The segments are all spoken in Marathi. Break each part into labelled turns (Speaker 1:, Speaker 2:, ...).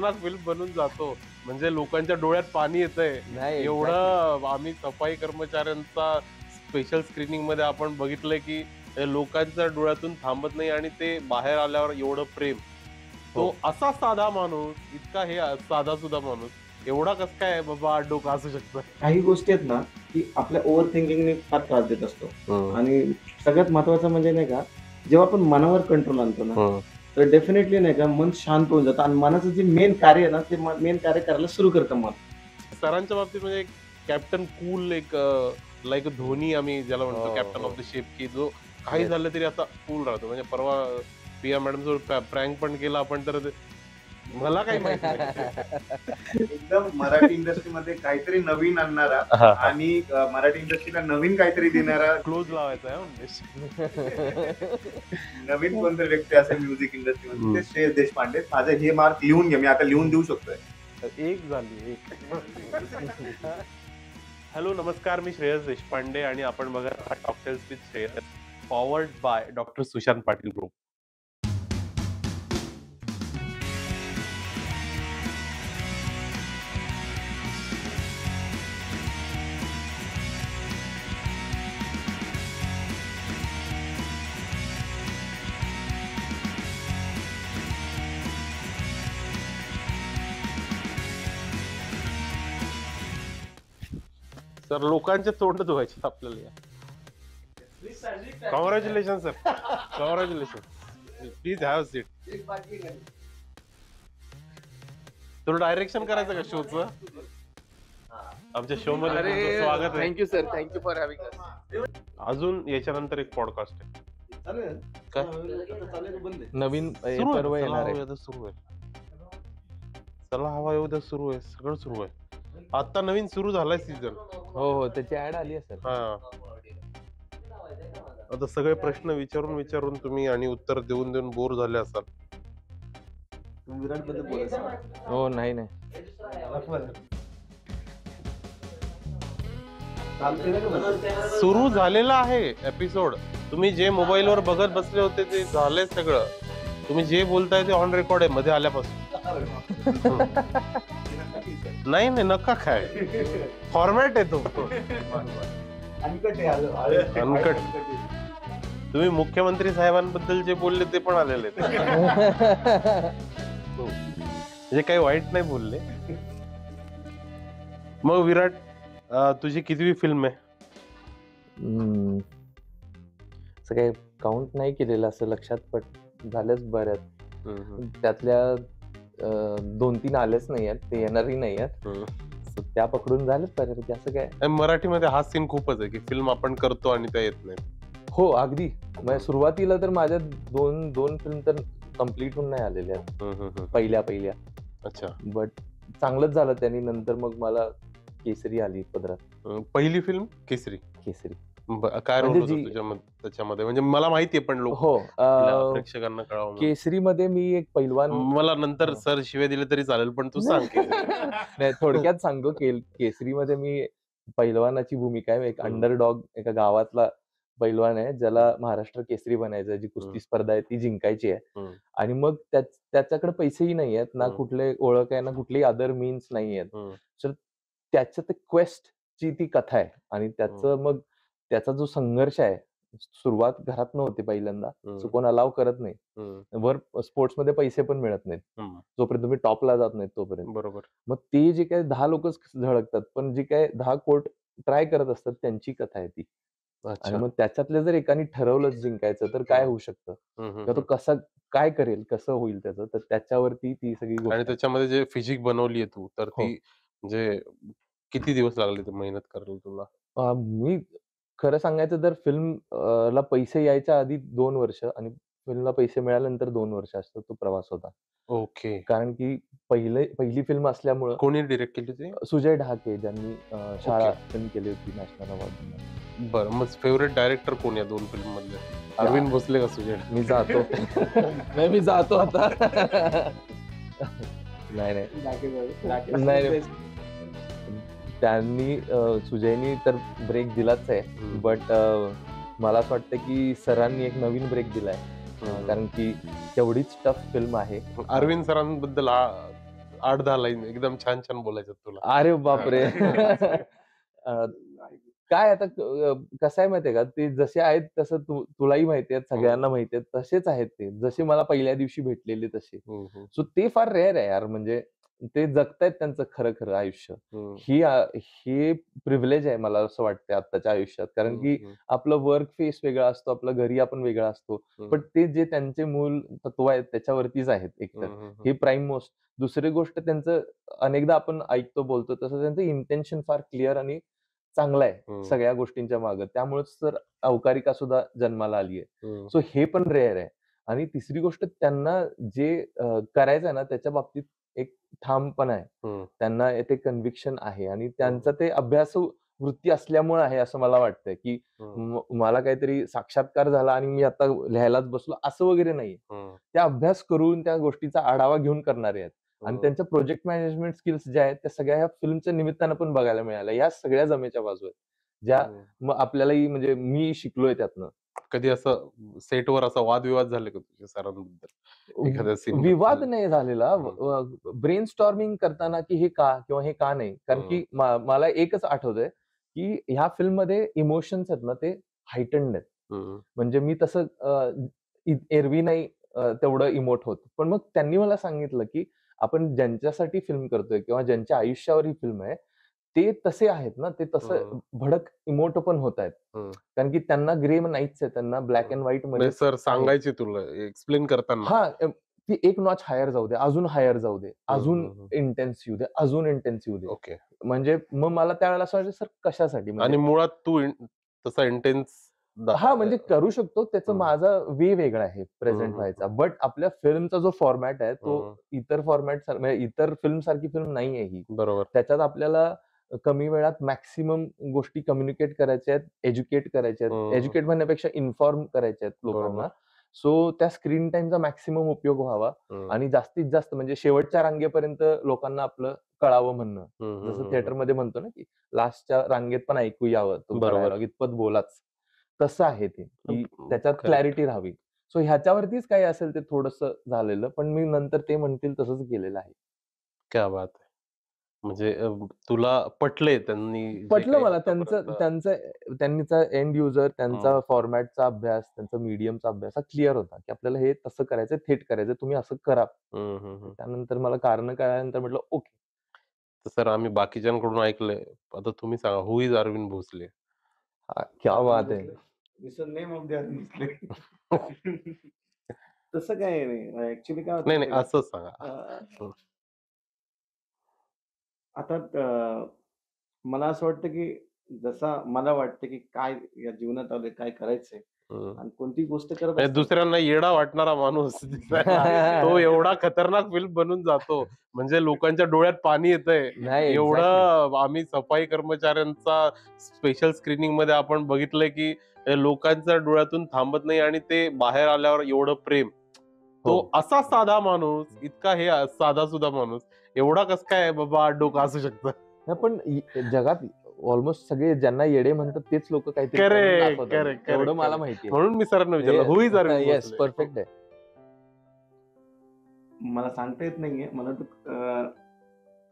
Speaker 1: खतरनाक फिल्म बनून जातो, म्हणजे लोकांच्या डोळ्यात पाणी येतंय.
Speaker 2: नाही
Speaker 1: एवढं आम्ही सफाई कर्मचाऱ्यांचा स्पेशल स्क्रीनिंग मध्ये आपण बघितलंय की लोकांच्या डोळ्यातून थांबत नाही आणि ते बाहेर आल्यावर एवढं प्रेम. तो
Speaker 2: हो.
Speaker 1: असा साधा माणूस, इतका हे साधा सुद्धा माणूस, एवढा कस काय बाबा डोकं असू शकतं?
Speaker 3: काही गोष्टी आहेत ना, की आपल्या ओव्हर थिंकिंगने फार त्रास देत असतो.
Speaker 1: हं.
Speaker 3: आणि सगळ्यात महत्वाचं म्हणजे नाही का, जेव्हा आपण मनावर कंट्रोल आणतो ना,
Speaker 1: हं.
Speaker 3: तर डेफिनेटली नाही का मन शांत होऊन जातं आणि मनाचं जे मेन कार्य आहे ना, ते मेन कार्य करायला सुरू करतं मन.
Speaker 1: सरांच्या बाबतीत म्हणजे कॅप्टन कूल एक लाईक धोनी आम्ही ज्याला म्हणतो,
Speaker 2: हो,
Speaker 1: कॅप्टन
Speaker 2: हो.
Speaker 1: ऑफ द शिप, की जो काही
Speaker 2: Yes.
Speaker 1: झालं तरी असा कूल राहतो. म्हणजे परवा प्रिया मॅडम सोबत प्रँक पण केला आपण, तर मला काही माहित नाही.
Speaker 4: एकदम मराठी इंडस्ट्रीमध्ये काहीतरी नवीन आणणारा
Speaker 1: हा.
Speaker 4: आणि मराठी इंडस्ट्रीला नवीन काहीतरी देणारा
Speaker 1: क्लोज लावायचा आहे उद्देश.
Speaker 4: नवीन कोणतरी व्यक्ती असेल म्युझिक इंडस्ट्रीमध्ये ते श्रेयस देशपांडे. माझं हे मार्क लिहून घे, मी आता लिहून देऊ शकतोय.
Speaker 1: एक झाली एक. हॅलो नमस्कार, मी श्रेयस देशपांडे आणि आपण बघत आहात doctors with Shreyas, powered by doctor Sushant Patil group. Sir लोकांचे तोंड धुवायचे आपल्याला. Congratulation sir, congratulation. Please have seat. तुला डायरेक्शन करायचं का शोचं? आमच्या शो मध्ये तुमचं स्वागत आहे.
Speaker 2: Thank you sir, thank you for having us.
Speaker 1: अजून याच्यानंतर एक पॉडकास्ट आहे.
Speaker 3: चालेल
Speaker 1: काय?
Speaker 3: आता चालेल बंद आहे.
Speaker 2: नवीन
Speaker 1: सुरू
Speaker 2: परवा
Speaker 1: आहे,
Speaker 2: येणार
Speaker 1: चला
Speaker 2: आहे.
Speaker 1: हवा सुरू आहे. चला हवा येऊ द्या सुरू आहे, सगळं सुरू आहे. आता नवीन सुरू झालाय सीझन.
Speaker 2: हो हो, त्याची ऍड आली आहे सर.
Speaker 1: हा, आता सगळे प्रश्न विचारून विचारून तुम्ही आणि उत्तर देऊन देऊन बोर झाले असाल.
Speaker 3: तुम्ही विराट बद्दल बोलायचं.
Speaker 2: हो, नाही नाही.
Speaker 3: चालतंय ना का बंद?
Speaker 1: सुरू झालेला आहे एपिसोड. तुम्ही जे मोबाईल वर बघत बसले होते ते झालंय सगळं. तुम्ही जे बोलताय ते ऑन रेकॉर्ड आहे मध्ये आल्यापासून. नाही नाही, नका काय, फॉर्मॅट आहे तो.
Speaker 3: अनकट आहे आज.
Speaker 1: अनकट. तुम्ही मुख्यमंत्री साहेबांबद्दल जे बोलले ते पण आलेले आहेत. म्हणजे काही वाईट नाही बोलले. मग विराट, तुझी कितवी फिल्म आहे?
Speaker 2: असं काही काउंट नाही केलेलं असं लक्षात, पण झाल्याच बऱ्याच. त्यातल्या 2-3 आलेच नाही आहेत, ते येणारही नाही आहेत. So त्या पकडून झालेच बऱ्यापैकी. असं काय
Speaker 1: मराठीमध्ये हा सीन खूपच आहे की फिल्म आपण करतो आणि त्या येत नाही.
Speaker 2: हो, अगदी. म्हणजे सुरुवातीला तर माझ्या दोन फिल्म तर कम्प्लीट होऊन नाही आलेल्या आहेत पहिल्या.
Speaker 1: अच्छा,
Speaker 2: बट चांगलंच झालं त्यांनी. नंतर मग मला केसरी आली पदरात.
Speaker 1: पहिली फिल्म केसरी. काय रोल
Speaker 2: म्हणजे
Speaker 1: होता त्याच्यामध्ये? म्हणजे मला माहितीये पण लोक
Speaker 2: हो,
Speaker 1: प्रेक्षकांना कळावं.
Speaker 2: केसरी मध्ये मी एक पैलवान.
Speaker 1: मला नंतर सर शिवे दिले तरी चालेल, पण तू सांग.
Speaker 2: नाही, थोडक्यात सांगतो. केसरी मध्ये मी पैलवानाची भूमिका आहे. एक अंडरडॉग, एका गावातला पैलवान आहे ज्याला महाराष्ट्र केसरी बनायचं, जी कुस्ती स्पर्धा आहे ती जिंकायची आहे. आणि मग त्याच्याकडे पैसेही नाही आहेत, ना कुठले ओळख आहे, ना कुठली अदर मीन्स नाही आहेत. तर त्याचं ते क्वेस्ट ची ती कथा आहे. आणि त्याचा जो संघर्ष आहे, सुरुवात घरात नव्हती पहिल्यांदा. कोण अलाव करत नाही. वर स्पोर्ट्स मध्ये पैसे पण मिळत नाहीत जोपर्यंत तुम्ही टॉपला जात नाहीत तोपर्यंत.
Speaker 1: बरोबर.
Speaker 2: मग ते जे काही 10 लोकच झळकतात, पण जे काही 10 कोट ट्राय करत असतात त्यांची कथा आहे ती. आणि मग त्याच्यातल्या जर एकाने ठरवलं जिंकायचं तर काय होऊ शकतं, किंवा तो कसा काय करेल, कसं होईल त्याचं, तर त्याच्यावरती ती सगळी गोष्ट.
Speaker 1: आणि त्याच्यामध्ये जे फिजिक बनवली तू, तर ती म्हणजे किती दिवस लागले ते मेहनत करायला तुला?
Speaker 2: मी खरं सांगायचं तर फिल्म ला पैसे यायच्या आधी 2 वर्ष आणि फिल्मला पैसे मिळाल्यानंतर 2 वर्ष असतो तो प्रवास होता.
Speaker 1: ओके.
Speaker 2: कारण की पहिली फिल्म असल्यामुळं.
Speaker 1: कोणी डिरेक्ट केली होती?
Speaker 2: सुजय ढाके, ज्यांनी शाळा फिल्म केली होती नॅशनल अवॉर्ड.
Speaker 1: बरं, मग फेवरेट डायरेक्टर कोण या 2 फिल्म मधले? अरविंद भोसले का सुजय?
Speaker 2: मी जातो. नाही, मी जातो आता. नाही, त्यांनी सुजयनी तर ब्रेक दिलाच आहे. बट मला असं वाटतं की सरांनी एक नवीन ब्रेक दिलाय. कारण की तेवढीच टफ फिल्म आहे.
Speaker 1: अरविंद सरांबद्दल 8-10 लाईन एकदम छान छान बोलायचं तुला.
Speaker 2: अरे बापरे. काय आता कसं आहे माहितीये का, ते जसे आहेत तसं तुलाही माहिती आहेत, सगळ्यांना माहिती आहेत, तसेच आहेत ते, जसे मला पहिल्या दिवशी भेटलेले तसे. सो ते फार रेअर आहे यार, म्हणजे ते जगतायत त्यांचं खरं खरं आयुष्य. हे प्रिव्हिलेज आहे मला असं वाटतं आत्ताच्या आयुष्यात, कारण की आपलं वर्क फेस वेगळा असतो, आपलं घरी आपण वेगळा असतो, पण ते जे त्यांचे मूल तत्व आहेत त्याच्यावरतीच आहेत एकतर. हे प्राईम मोस्ट. दुसरी गोष्ट त्यांचं अनेकदा आपण ऐकतो बोलतो तसं त्यांचं इंटेन्शन फार क्लिअर आणि चांगला आहे सगळ्या गोष्टींच्या मागे, त्यामुळेच तर अवकारिका सुद्धा जन्माला आली आहे. सो हे पण रेअर आहे. आणि तिसरी गोष्ट, त्यांना जे करायचं आहे ना त्याच्या बाबतीत एक ठामपणा आहे, त्यांना ते कन्व्हिक्शन आहे आणि त्यांचं ते अभ्यास वृत्ती असल्यामुळे आहे असं मला वाटतंय, की मला काहीतरी साक्षात्कार झाला आणि मी आता लिहायलाच बसलो असं वगैरे नाहीये. ते अभ्यास करून त्या गोष्टीचा आढावा घेऊन करणारे आहेत. आणि त्यांच्या प्रोजेक्ट मॅनेजमेंट स्किल्स ज्या आहेत त्या सगळ्या ह्या फिल्मच्या निमित्तानं पण बघायला मिळाल्या. या सगळ्या जमेच्या बाजू आहेत, ज्या मग आपल्यालाही म्हणजे मी शिकलोय त्यातनं.
Speaker 1: कधी असं सेटवर असा वादविवाद झाले का तुझ्या सरांबद्दल एखाद्या सीन?
Speaker 2: विवाद नाही झालेला, ब्रेन स्टॉर्मिंग करताना की हे का किंवा हे का नाही, कारण की मला एकच आठवतंय की ह्या फिल्म मध्ये इमोशन्स आहेत ना ते हायटन्ड आहेत. म्हणजे मी तसं एरवी नाही तेवढं इमोट होत, पण मग त्यांनी मला सांगितलं की आपण ज्यांच्यासाठी फिल्म करतोय किंवा ज्यांच्या आयुष्यावर ही फिल्म आहे ते तसे आहेत ना, ते तसं भडक इमोट पण होत आहेत, कारण की त्यांना ग्रे नाहीच आहे, त्यांना ब्लॅक अँड व्हाईट मध्ये
Speaker 1: सर सांगायचे तुला एक्सप्लेन करताना.
Speaker 2: हा, ती एक नॉच हायर जाऊ दे, अजून हायर जाऊ दे, अजून इंटेन्स येऊ दे, अजून इंटेन्स येऊ दे.
Speaker 1: ओके.
Speaker 2: म्हणजे मग मला त्यावेळेला असं वाटलं, सर कशासाठी?
Speaker 1: आणि मुळात तू तसा इंटेन्स
Speaker 2: हा म्हणजे करू शकतो, त्याचा माझा वे वेगळा आहे प्रेझेंट व्हायचा, बट आपल्या फिल्मचा जो फॉर्मॅट आहे तो इतर फॉर्मॅट म्हणजे इतर फिल्म सारखी फिल्म नाहीये ही.
Speaker 1: बरोबर.
Speaker 2: त्याच्यात आपल्याला कमी वेळात मॅक्सिमम गोष्टी कम्युनिकेट करायच्या आहेत, एज्युकेट करायच्या आहेत, एज्युकेट म्हणण्यापेक्षा इन्फॉर्म करायच्या आहेत लोकांना. सो त्या स्क्रीन टाइमचा मॅक्सिमम उपयोग व्हावा आणि जास्तीत जास्त म्हणजे शेवटच्या रांगेपर्यंत लोकांना आपलं कळावं म्हणणं, जसं थिएटरमध्ये म्हणतो ना की लास्टच्या रांगेत पण ऐकू यावं तो इतपत बोलाच, तसं आहे ते, की त्याच्यात क्लॅरिटी राहावी. सो ह्याच्यावरतीच काही असेल ते थोडंसं झालेलं, पण मी नंतर ते म्हणतील तसंच केलेलं आहे.
Speaker 1: क्या बात आहे. म्हणजे तुला पटले त्यांनी?
Speaker 2: पटलं मला त्यांचा एंड युजर, त्यांचा फॉर्मॅटचा अभ्यास, त्यांचा मीडियमचा अभ्यास हा क्लिअर होता, की आपल्याला हे तसं करायचं, थेट करायचं, तुम्ही असं करा. त्यानंतर मला कारण कळल्यानंतर म्हटलं ओके.
Speaker 1: सर आम्ही बाकीच्यांकडून ऐकलंय, आता तुम्ही सांगा, हु इज अरविंद भोसले?
Speaker 2: क्या बात आहे.
Speaker 3: Name of the Bhosle. तसं काय नाही ऍक्च्युली, काय
Speaker 1: नाही असं सांगा.
Speaker 3: आता मला असं वाटतं की जसा मला वाटतं की काय या जीवनात आलोय, काय करायचंय आणि कोणती गोष्ट करत असतो.
Speaker 1: दुसऱ्यांना येडा वाटणारा माणूस तो एवढा खतरनाक फिल्म बनून जातो, म्हणजे लोकांच्या डोळ्यात पाणी येतंय. एवढं आम्ही सफाई कर्मचाऱ्यांचा स्पेशल स्क्रीनिंग मध्ये आपण बघितलंय की लोकांच्या डोळ्यातून थांबत नाही आणि ते बाहेर आल्यावर एवढं प्रेम. तो असा साधा माणूस, इतका हे साधा सुद्धा माणूस एवढा कस काय बाबा डोकं असू शकतं?
Speaker 2: पण जगात ऑलमोस्ट सगळे ज्यांना येडे म्हणतात तेच लोक काहीतरी एवढं मला माहिती आहे,
Speaker 1: म्हणून मी सरांना विचारलं who is Arvind Bhosale.
Speaker 2: Yes, perfect आहे.
Speaker 3: मला सांगता येत नाहीये, मला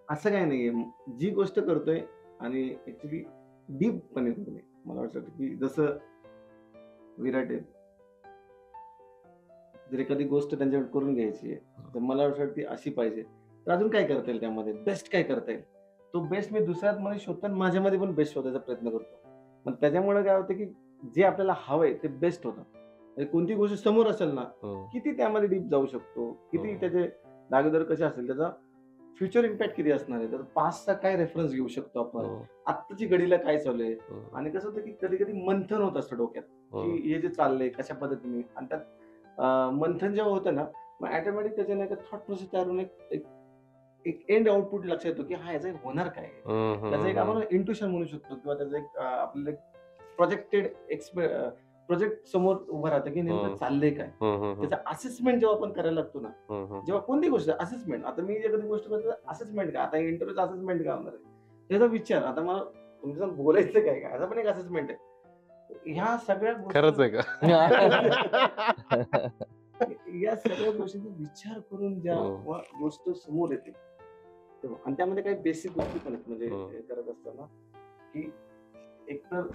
Speaker 3: असं काय नाहीये, जी गोष्ट करतोय आणि ऍक्च्युली डीपपणे करतोय. मला वाटतं की जसं विराट आहे, जर एखादी गोष्ट त्यांच्याकडे करून घ्यायची आहे तर मला वाटतं ती अशी पाहिजे, तर अजून काय करता येईल त्यामध्ये, बेस्ट काय करता येईल, तो बेस्ट मी दुसऱ्यात मध्ये शोधतो आणि माझ्यामध्ये पण बेस्ट शोधायचा प्रयत्न करतो. मग त्याच्यामुळे काय होतं की जे आपल्याला हवंय ते बेस्ट होतं. कोणती गोष्ट समोर असेल ना, किती त्यामध्ये डीप जाऊ शकतो, किती त्याचे दागेदार कसे असेल, त्याचा फ्युचर इम्पॅक्ट किती असणार आहे, तर पास्टचा काय रेफरन्स घेऊ शकतो आपण, आत्ताची घडीला काय चालू आहे. आणि कसं होतं की कधी कधी मंथन होत असतं डोक्यात की हे जे चाललंय कशा पद्धतीने, आणि त्यात मंथन जेव्हा होतं ना, मग ऑटोमॅटिक त्याच्याने थॉट प्रोसेस तयार होऊन एक एंड आउटपुट लक्षात येतो की हा याचा होणार काय, त्याचं एक आपण इंट्युशन म्हणू शकतो, किंवा त्याचं एक आपल्याला प्रोजेक्टेड प्रोजेक्ट समोर उभं राहतं की नेमकं चाललंय काय. त्याचा असेसमेंट जेव्हा आपण करायला लागतो ना, जेव्हा कोणती गोष्ट असेसमेंट, आता मी एखादी गोष्ट करतो असेसमेंट काय, आता इंटरव्ह्यूचं असेसमेंट काय होणार आहे त्याचा विचार, आता मला तुमचं बोलायचं काय काय, याचा पण एक असेसमेंट आहे. ह्या सगळ्या
Speaker 1: खरंच आहे का?
Speaker 3: या सगळ्या गोष्टींचा विचार करून ज्या गोष्ट समोर येते आणि त्यामध्ये काही बेसिक गोष्टी पण आहेत म्हणजे
Speaker 1: हम्म.
Speaker 3: हे करत असताना की एकतर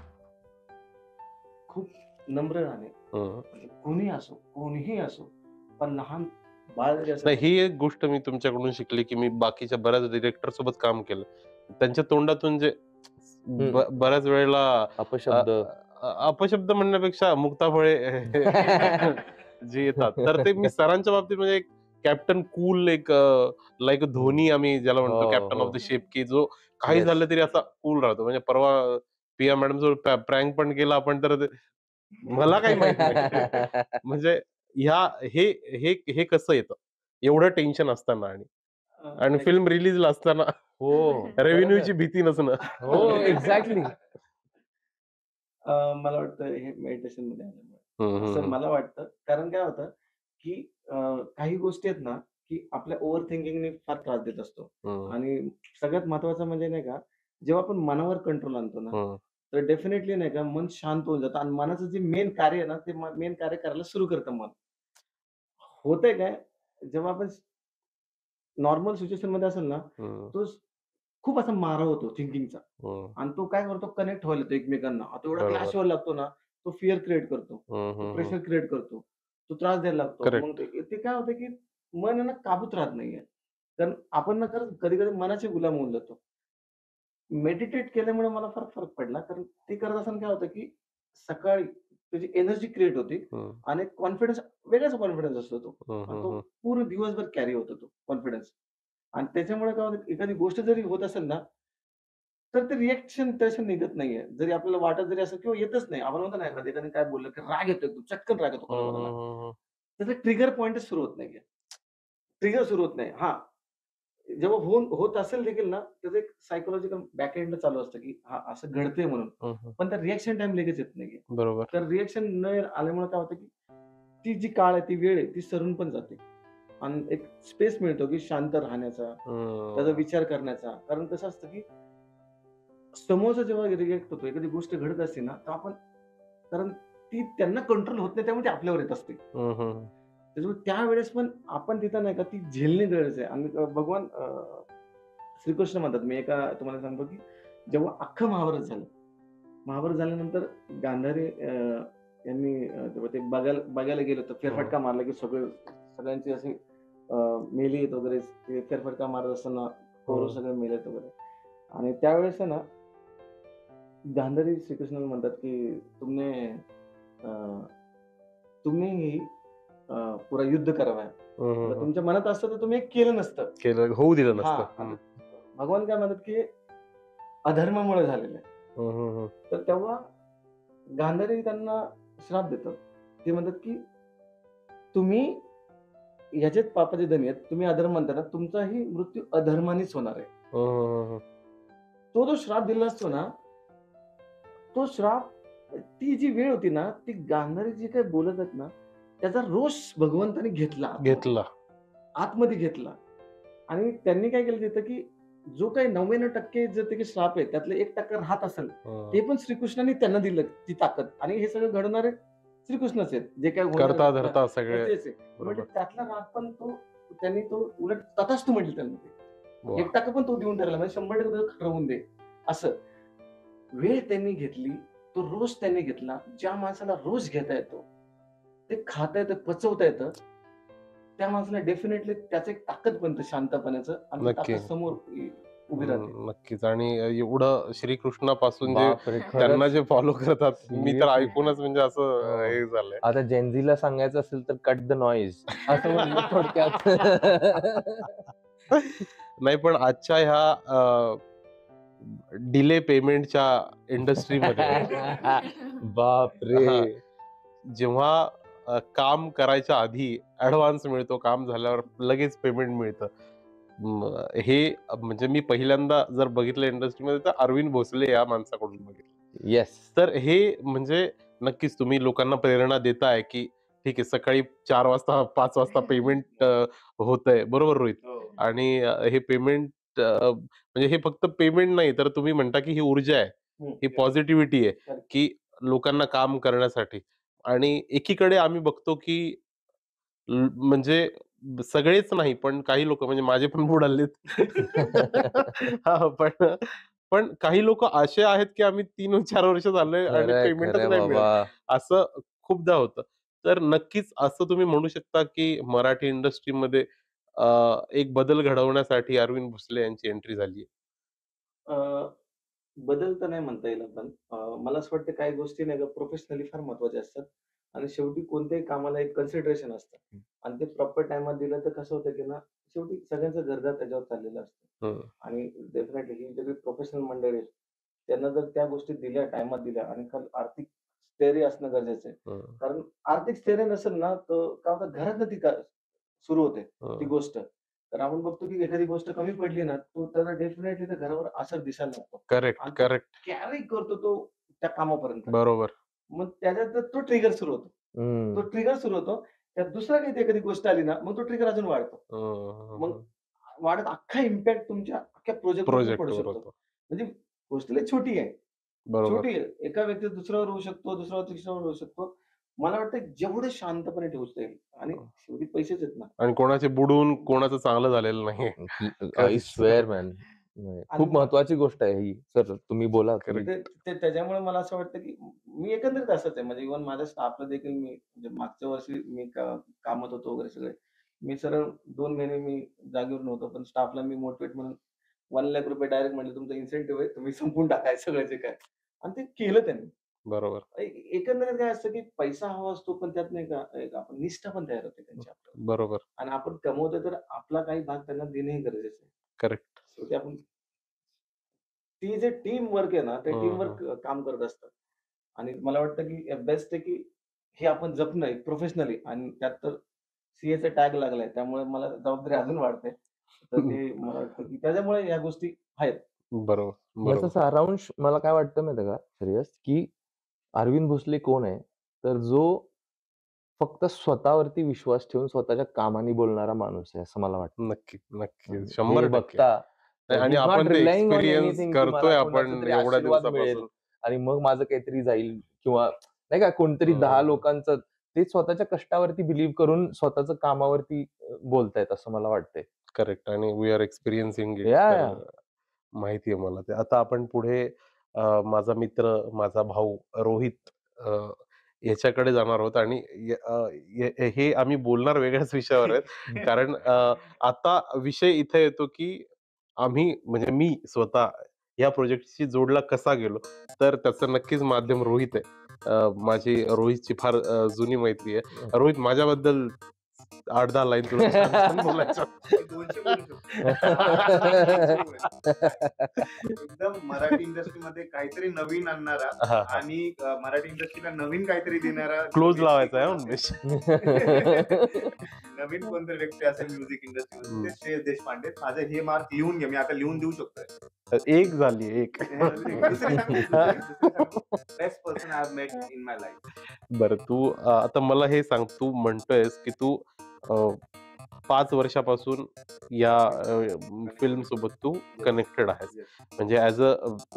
Speaker 3: खूप नम्र राहणे, म्हणजे कोणीही असो पण लहान बाळ जरी
Speaker 1: नाही,
Speaker 3: असेल
Speaker 1: ही एक गोष्ट मी तुमच्याकडून शिकली की मी बाकीच्या बऱ्याच डिरेक्टर सोबत काम केलं, त्यांच्या तोंडातून जे बऱ्याच वेळेला
Speaker 2: अपशब्द
Speaker 1: अपशब्द म्हणण्यापेक्षा मुक्ताफळे जे येतात, तर ते मी सरांच्या बाबतीत म्हणजे एक कॅप्टन कूल, एक लाईक धोनी आम्ही ज्याला म्हणतो,
Speaker 2: हो,
Speaker 1: कॅप्टन
Speaker 2: हो.
Speaker 1: ऑफ द शिप, की जो काही
Speaker 2: Yes.
Speaker 1: झालं तरी असा कूल राहतो. म्हणजे परवा पिया मॅडम सोबत प्रँक पण केला आपण, तर ते मला काही माहित नाही. म्हणजे हे हे हे कसं येतं एवढं टेन्शन असताना आणि फिल्म रिलीजला असताना
Speaker 2: हो
Speaker 1: रेव्हेन्यूची भीती नसणं.
Speaker 2: हो एक्झॅक्टली.
Speaker 3: मला वाटतं हे मेडिटेशन मध्ये आल्यामुळे
Speaker 1: हम्म,
Speaker 3: असं
Speaker 1: हम्म,
Speaker 3: मला वाटतं. कारण काय होतं की काही गोष्टी आहेत ना की आपल्या ओव्हर थिंकिंगने फार त्रास देत असतो.
Speaker 1: हम्म,
Speaker 3: आणि सगळ्यात महत्वाचं म्हणजे नाही का, जेव्हा आपण मनावर कंट्रोल आणतो ना,
Speaker 1: हम्म,
Speaker 3: तर डेफिनेटली नाही का मन शांत होऊन जातं आणि मनाचं जे मेन कार्य आहे ना, ते मेन कार्य करायला सुरू करतं मन. होतंय काय, जेव्हा आपण नॉर्मल सिच्युएशन मध्ये असेल ना,
Speaker 1: हम्म,
Speaker 3: तो खूप असा मारा होतो थिंकिंगचा
Speaker 1: हम्म,
Speaker 3: आणि तो काय करतो, कनेक्ट व्हायला येतो एकमेकांना. आता एवढा
Speaker 1: बरोबर.
Speaker 3: क्लॅश व्हायला लागतो ना, तो फिअर क्रिएट करतो,
Speaker 1: हम्म,
Speaker 3: तो
Speaker 1: हम्म,
Speaker 3: प्रेशर क्रिएट करतो, तो त्रास द्यायला लागतो.
Speaker 1: Correct.
Speaker 3: मग ते काय होतं की मन आहे ना काबूत राहत नाहीये. कारण आपण ना खरंच कधी-कधी मनाचे गुलाम होऊन जातो. मेडिटेट केल्यामुळे मला फार फरक पडला. कारण ते करत असताना काय होतं की सकाळी त्याची एनर्जी क्रिएट होते
Speaker 1: हम्म,
Speaker 3: आणि कॉन्फिडन्स, वेगळाच कॉन्फिडन्स असतो तो.
Speaker 1: हम्म,
Speaker 3: आणि
Speaker 1: हम्म,
Speaker 3: तो
Speaker 1: हम्म.
Speaker 3: पूर्ण दिवसभर कॅरी होतो तो कॉन्फिडन्स. आणि त्याच्यामुळे काय होतं, एखादी गोष्ट जरी होत असेल ना, तर ते रिएक्शन तसं निघत नाहीये. जरी आपल्याला वाटत जरी असेल किंवा येतच नाही. आपण म्हणतो ना, एखाद्याने काय बोललं की राग येतो एकदम, चटकन राग येतो
Speaker 1: हम्म,
Speaker 3: कोणाकोणाला.
Speaker 1: हम्म, हम्म.
Speaker 3: त्याचं ट्रिगर पॉइंटच सुरू होत नाहीये. ट्रिगर सुरू होत नाही. हां, जेव्हा होत असेल देखील ना, त्याचं एक सायकॉलॉजिकल बॅक एंडला चालू असतं की हां, असं घडतंय म्हणून.
Speaker 1: हम्म,
Speaker 3: पण त्या रिएक्शन टाईम लगेच येत नाहीये.
Speaker 1: बरोबर.
Speaker 3: तर रिएक्शन न आल्यामुळे काय होतं की ती जी काळ आहे, ती वेळ आहे, ती सरून पण जाते. आणि एक स्पेस मिळतो की शांत राहण्याचा, त्याचा
Speaker 1: हम्म,
Speaker 3: विचार करण्याचा. कारण कसं असतं की समोरचा जेव्हा रिएक्ट होतो, एखादी गोष्ट घडत असते ना, तर आपण, कारण ती त्यांना कंट्रोल होत नाही, त्यामुळे ती आपल्यावर येत असते.
Speaker 1: हम्म, हम्म.
Speaker 3: त्याच्यामुळे त्यावेळेस पण आपण तिथं नाही का ती झेलणे गरजेचं आहे. आणि भगवान श्रीकृष्ण म्हणतात, मी तुम्हाला सांगतो की जेव्हा अख्खं महाभारत झालं, महाभारत झाल्यानंतर गांधारी यांनी तेव्हा ते बघायला गेलं तर फेरफटका मारला की सगळ्यांची अशी मेली वगैरे. ते फेरफटका मारत असताना कौरव सगळे मेलेत वगैरे. आणि त्यावेळेस आहे ना, गांधारी श्रीकृष्णाला म्हणतात की तुम्ही पुरा युद्ध करावं.
Speaker 1: हम्म,
Speaker 3: तुमच्या मनात असतं तर तुम्ही हे केलं नसतं.
Speaker 1: केलं होऊ दिलं
Speaker 3: हां,
Speaker 1: नसतं. हम्म,
Speaker 3: भगवान काय म्हणतात की अधर्मामुळे झालेलं आहे.
Speaker 1: हम्म, हम्म,
Speaker 3: तर तेव्हा गांधारी त्यांना श्राप देतात. ते म्हणतात की तुम्ही ह्याचेच पापाचे धनी आहेत. तुम्ही अधर्म म्हणता ना, तुमचाही मृत्यू अधर्मानेच होणार आहे.
Speaker 1: हम्म.
Speaker 3: तो जो श्राप दिला असतो ना, तो श्राप, ती जी वेळ होती ना, ती गांधारी जी काही बोलत आहेत ना, त्याचा रोष भगवंताने घेतला
Speaker 1: घेतला.
Speaker 3: आतमध्ये घेतला. आणि त्यांनी काय केलं तिथं की जो काही 99% जे ते श्राप आहे, त्यातले 1% राहत असेल, ते पण श्रीकृष्णाने त्यांना दिलं ती ताकद. आणि हे सगळं घडवणारे श्रीकृष्णच आहेत. जे काय होणार
Speaker 1: करता
Speaker 3: आहे,
Speaker 1: धरता सगळे.
Speaker 3: तेच आहे. म्हणजे त्यातला राग पण त्यांनी उलट तथास्तु म्हटलं त्यांना ते.
Speaker 1: वा.
Speaker 3: 1% पण तो देऊन ठरला, म्हणजे 100% ठरवून दे असं. वेळ त्यांनी घेतली, तो रोष त्यांनी घेतला. ज्या माणसाला रोष घेता येतो, ते खाता येतं, पचवता येतं, त्या माणसाला डेफिनेटली त्याचं एक ताकद बनतं शांतपणाचं आणि ती
Speaker 1: नक्की.
Speaker 3: ताकद समोर उभी राहते.
Speaker 1: नक्कीच. आणि एवढं श्रीकृष्णापासून जे
Speaker 2: बापरे,
Speaker 1: त्यांना
Speaker 2: खरंच.
Speaker 1: जे फॉलो करतात, मी तर
Speaker 2: Seriously.
Speaker 1: ऐकूनच म्हणजे असं
Speaker 2: हो.
Speaker 1: हे झालंय.
Speaker 2: आता जेनझीला सांगायचं असेल तर कट द नॉईज असं म्हणलं थोडक्यात.
Speaker 1: नाही, पण आजच्या ह्या डिले पेमेंटच्या इंडस्ट्रीमध्ये
Speaker 2: बापरे.
Speaker 1: जेव्हा काम करायच्या आधी ऍडव्हान्स मिळतो, काम झाल्यावर लगेच पेमेंट मिळतं. हे म्हणजे मी पहिल्यांदा जर बघितलं इंडस्ट्रीमध्ये तर अरविंद भोसले या माणसाकडून बघितलं.
Speaker 2: येस.
Speaker 1: तर हे म्हणजे नक्कीच तुम्ही लोकांना प्रेरणा देताय की ठीक आहे, सकाळी 4 वाजता 5 वाजता पेमेंट होतंय, बरोबर रोहित?
Speaker 3: हो.
Speaker 1: आणि हे पेमेंट म्हणजे हे फक्त पेमेंट नाही, तर तुम्ही म्हणता की ही ऊर्जा आहे, ही पॉझिटिव्हिटी आहे की लोकांना काम करण्यासाठी. आणि एकीकडे आम्ही बघतो की म्हणजे सगळेच नाही, पण काही लोक, म्हणजे माझे पण बुडालेत. हा, पण काही लोक असे आहेत की आम्ही 3-4 वर्ष झाले आणि
Speaker 2: खरंय
Speaker 1: पेमेंटच
Speaker 2: खरंय
Speaker 1: नाही मिळत,
Speaker 2: बाबा.
Speaker 1: असं खूपदा होतं. तर नक्कीच असं तुम्ही म्हणू शकता की मराठी इंडस्ट्रीमध्ये एक बदल घडवण्यासाठी अरविंद भोसले यांची एंट्री झाली.
Speaker 3: बदल तर नाही म्हणता येईल पण मला असं वाटतं काही गोष्टी नाही का प्रोफेशनली फार महत्वाच्या असतात आणि शेवटी कोणत्याही कामाला एक कन्सिडरेशन असतं आणि ते प्रॉपर टाइमात दिलं तर कसं होतं की ना शेवटी सगळ्यांचं घरदार त्याच्यावर चाललेलं असतं आणि डेफिनेटली ही जी प्रोफेशनल मंडळी आहेत, त्यांना जर त्या गोष्टी दिल्या टाइमात दिल्या आणि आर्थिक स्थैर्य असणं गरजेचं आहे. कारण आर्थिक स्थैर्य नसेल ना तर काय होतं घरातनं ती सुरू होते ती गोष्ट. तर आपण बघतो की एखादी गोष्ट कमी पडली ना, तो त्याला डेफिनेटली त्या घरावर असर दिसायला लागतो.
Speaker 1: करेक्ट,
Speaker 3: आणि
Speaker 1: करेक्ट.
Speaker 3: कॅरी करतो तो त्या कामापर्यंत.
Speaker 1: बरोबर.
Speaker 3: मग त्याच्यात तो ट्रिगर सुरू होतो. तो ट्रिगर सुरू होतो. त्यात दुसरा काही एखादी गोष्ट आली ना, मग तो ट्रिगर अजून वाढतो. मग वाढत अख्खा इम्पॅक्ट तुमच्या अख्ख्या प्रोजेक्टवर पडू
Speaker 1: प्रोजेक्टवर
Speaker 3: शकतो.
Speaker 1: होतो.
Speaker 3: म्हणजे गोष्ट लई छोटी आहे.
Speaker 1: बरोबर.
Speaker 3: छोटी आहे. एका व्यक्ती दुसऱ्यावर होऊ शकतो, दुसऱ्यावर तिसऱ्यावर होऊ शकतो. मला वाटतं जेवढं शांतपणे ठेवता येईल आणि शेवटी पैसेच आहेत ना.
Speaker 1: आणि कोणाचे बुडून कोणाचं चांगलं झालेलं नाहीये.
Speaker 2: I swear man. खूप महत्वाची गोष्ट आहे ही. सर तुम्ही बोला.
Speaker 3: त्याच्यामुळे मला असं वाटतं की मी एकंदरीत असंच आहे. म्हणजे इव्हन माझ्या स्टाफला देखील मी म्हणजे मागच्या वर्षी मी कामात होतो वगैरे सगळे. मी सरळ 2 महिने मी जागेवर नव्हतो. पण स्टाफला मी मोटिवेट म्हणून ₹1,00,000 डायरेक्ट म्हटलं तुमचा इन्सेंटिव्ह आहे. तुम्ही संपवून टाका सगळं जे काय. आणि ते केलं त्यांनी.
Speaker 1: बरोबर.
Speaker 3: एकंदरीत काय असतं की पैसा हवा असतो, पण त्यात नाही का एक आपण निष्ठा पण तयार होते त्यांची आपल्याला.
Speaker 1: बरोबर.
Speaker 3: आणि आपण कमवतो तर आपला काही भाग त्यांना देणंही गरजेचं आहे.
Speaker 1: करेक्ट.
Speaker 3: शेवटी आपण ती जे टीम वर्क आहे ना, ते टीम वर्क काम करत असतात. आणि मला वाटतं की बेस्ट आहे की हे आपण जपणं आहे प्रोफेशनली आणि त्यात तर सीएचा टॅग लागलाय. त्यामुळे मला जबाबदारी अजून वाढते. तर ते मला वाटतं की त्याच्यामुळे या गोष्टी आहेत.
Speaker 1: बरोबर.
Speaker 2: याचा सारांश मला काय वाटतं माहिती का श्रेयस, की अरविंद भोसले कोण आहे? तर जो फक्त स्वतःवरती विश्वास ठेवून स्वतःच्या कामाने बोलणारा माणूस आहे, असं मला वाटतं.
Speaker 1: नक्की, नक्की.
Speaker 2: हे
Speaker 1: 100%
Speaker 2: बघता
Speaker 1: आणि आपण ते एक्सपिरियन्स करतोय आपण एवढ्या
Speaker 2: आशीर्वाद मिळेल
Speaker 1: दिवसापासून.
Speaker 2: आणि मग माझं काहीतरी जाईल किंवा नाही का कोणतरी 10 लोकांचं ते स्वतःच्या कष्टावरती बिलीव्ह करून स्वतःच्या कामावरती बोलतायत असं मला वाटतंय.
Speaker 1: करेक्ट. आणि वी आर एक्सपिरियन्सिंग इट.
Speaker 2: या.
Speaker 1: माहिती आहे मला ते. आता आपण पुढे माझा मित्र, माझा भाऊ रोहित याच्याकडे जाणार आहोत आणि हे आम्ही बोलणार वेगळ्याच विषयावर आहेत. कारण आता विषय इथे येतो की आम्ही, म्हणजे मी स्वतः या प्रोजेक्टशी जोडला कसा गेलो, तर त्याचं नक्कीच माध्यम रोहित आहे. माझी रोहितची फार जुनी मैत्री आहे. रोहित, माझ्याबद्दल 8-10 लाईन तुला छान बोलायचं.
Speaker 4: 200 बोलू शकतो. एकदम मराठी इंडस्ट्रीमध्ये काहीतरी नवीन आणणारा आणि मराठी इंडस्ट्रीला नवीन काहीतरी देणारा
Speaker 1: क्लोज लावायचा आहे उमेश.
Speaker 4: नवीन कोणतरी व्यक्ती असेल म्युझिक इंडस्ट्रीमध्ये ते श्रेयस देशपांडे. माझं हे मार्क लिहून घे. मी आता लिहून देऊ शकतोय.
Speaker 1: एक झाली एक.
Speaker 4: Best person I have met in my life.
Speaker 1: बरं, तू आता मला हे सांग, तू म्हणतोयस की तू 5 वर्षापासून या फिल्म सोबत तू कनेक्टेड आहेस. म्हणजे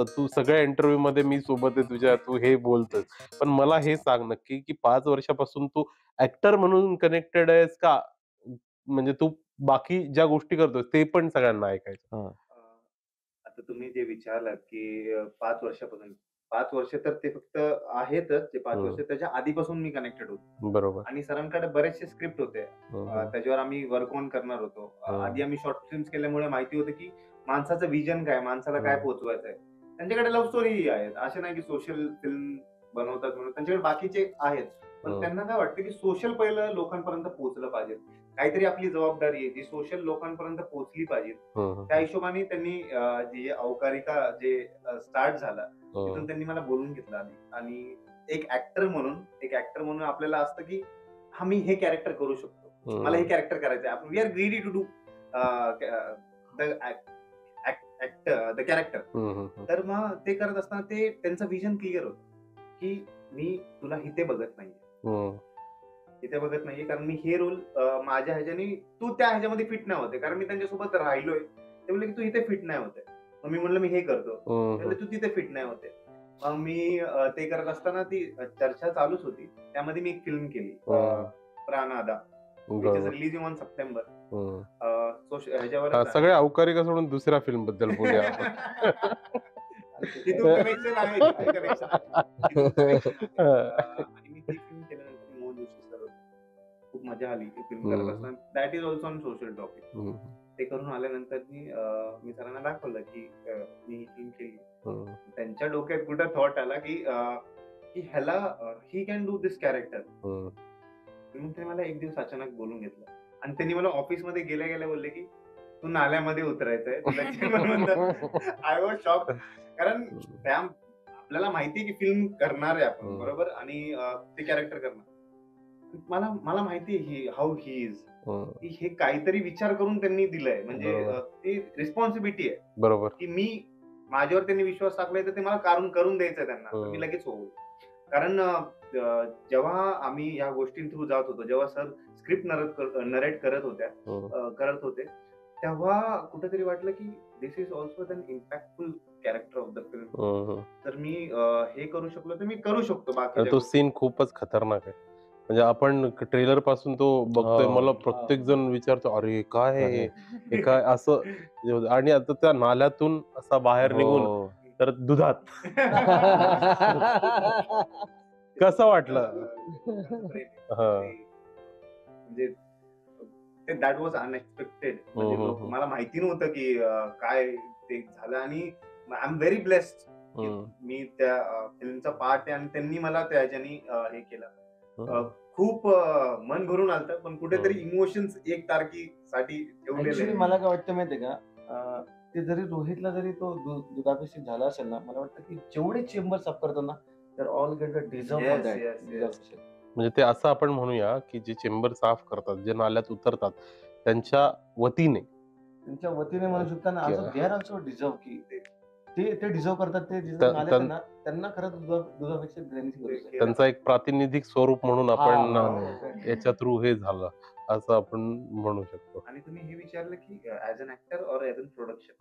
Speaker 1: तू सगळ्या इंटरव्ह्यू मध्ये मी सोबत आहे तुझ्या, तू हे बोलतोस. पण मला हे सांग नक्की की 5 वर्षापासून तू ऍक्टर म्हणून कनेक्टेड आहेस का, म्हणजे तू बाकी ज्या गोष्टी करतोस ते पण सगळ्यांना ऐकायचं?
Speaker 4: आता तुम्ही जे विचारलात की 5 वर्षापासून, 5 वर्ष तर ते फक्त आहेतच. ते 5 वर्ष त्याच्या आधीपासून मी कनेक्टेड होतो.
Speaker 1: बरोबर.
Speaker 4: आणि सरांकडे बरेचसे स्क्रिप्ट होते. त्याच्यावर आम्ही वर्क ऑन करणार होतो. आधी आम्ही शॉर्ट फिल्म्स केल्यामुळे माहिती होतं की माणसाचं विजन काय, माणसाला काय पोहोचवायचं आहे. त्यांच्याकडे लव्ह स्टोरी आहेत. असे नाही की सोशल फिल्म बनवतात म्हणून. त्यांच्याकडे बाकीचे आहेत. पण त्यांना काय वाटतं की सोशल पहिलं लोकांपर्यंत पोहोचलं पाहिजे. काहीतरी आपली जबाबदारी आहे जी सोशल लोकांपर्यंत पोहोचली पाहिजे. त्या हिशोबाने त्यांनी जे अवकारिका जे स्टार्ट झाला तिथून त्यांनी मला बोलून घेतलं आधी. आणि एक ऍक्टर म्हणून आपल्याला असतं की मी हे कॅरेक्टर करू शकतो, मला हे कॅरेक्टर करायचं आहे. We are greedy to do the character. तर मग ते करत असताना ते त्यांचं विजन क्लिअर होतं की मी तुला इथे बघत नाहीये कारण मी हे रोल माझ्या ह्याच्याने तू त्या ह्याच्यामध्ये फिट नाही होते. कारण मी त्यांच्यासोबत राहिलोय. ते म्हणले की तू इथे फिट नाही होते. मग मी म्हणलं मी हे करतो. तू तिथे फिट नाही होते. मग मी ते करत असताना ती चर्चा चालूच होती. त्यामध्ये मी एक फिल्म केली, Pranada. Which is releasing on September. ह्याच्यावर
Speaker 1: हा, सगळे अवकारी का सोडून दुसऱ्या फिल्म बद्दल बोलूया आपण.
Speaker 4: तिथून कनेक्शन आहे, तिथून connection आहे. तिथून connection आहे. आणि मी ती फिल्म केल्यानंतर मोहन जोशी सर होते. खूप मजा आली ती फिल्म करत असताना. That is also on social topic. ते करून आल्यानंतर मी सरांना दाखवलं की मी ही फिल्म केली. त्यांच्या डोक्यात कुठं थॉट आला की ह्याला he can do this character. म्हणून ते मला एक दिवस अचानक बोलून घेतलं आणि त्यांनी मला ऑफिसमध्ये गेल्या गेल्या बोलले की तू नाल्यामध्ये उतरायचंय. I was shock. कारण आपल्याला माहिती की फिल्म करणार आहे आपण, बरोबर, आणि ते कॅरेक्टर करणार. मला माहिती आहे हाऊ ही इज. हे काहीतरी विचार करून त्यांनी दिलंय, म्हणजे ती रिस्पॉन्सिबिलिटी आहे,
Speaker 1: बरोबर,
Speaker 4: की मी माझ्यावर त्यांनी विश्वास टाकलाय तर ते मला करून द्यायचंय त्यांना. मी लगेच होऊ. कारण जेव्हा आम्ही या गोष्टी थ्रू जात होतो, जेव्हा सर स्क्रिप्ट नरेट करत होते, तेव्हा कुठेतरी वाटलं की this is also an impactful character of the film. तर मी हे करू शकलो तर मी करू शकतो. बाकी
Speaker 1: तो सीन खूपच खतरनाक आहे. म्हणजे आपण ट्रेलर पासून तो बघतोय, मला प्रत्येक जण विचारतो अरे काय हे काय असं. आणि आता त्या नाल्यातून असा बाहेर निघून तर दुधात कसं वाटलं?
Speaker 4: म्हणजे दॅट वॉज अनएक्सपेक्टेड. म्हणजे मला माहिती नव्हतं की काय ते झालं. आणि आय एम व्हेरी ब्लेस्ड की मी त्या फिल्मचा पार्ट आहे आणि त्यांनी मला त्याच्यानी हे केलं. खूप मन भरून आलतं, पण कुठेतरी इमोशन्स एक तारखेसाठी ठेवलेले.
Speaker 3: मला काय वाटतं माहितीये का, ते जरी रोहितला जरी तो दुधाभिषेक झाला असेल ना, मला वाटतं की जेवढे चेंबर साफ करतो ना, तर all get a deserve that.
Speaker 1: म्हणजे ते असं आपण म्हणूया की जे चेंबर साफ करतात, जे नाल्यात उतरतात, त्यांच्या वतीने
Speaker 3: म्हणू शकता ना, असं दे आर ऑल्सो डिझर्व की ते डिझर्व करतात. ते नाल्यात ना, त्यांना खरंच दुधाभिषेक
Speaker 1: त्यांचा एक प्रातिनिधिक स्वरूप म्हणून आपण याच्या थ्रू हे झालं असं आपण म्हणू शकतो.
Speaker 4: आणि तुम्ही हे विचारलं की as an actor or as an production,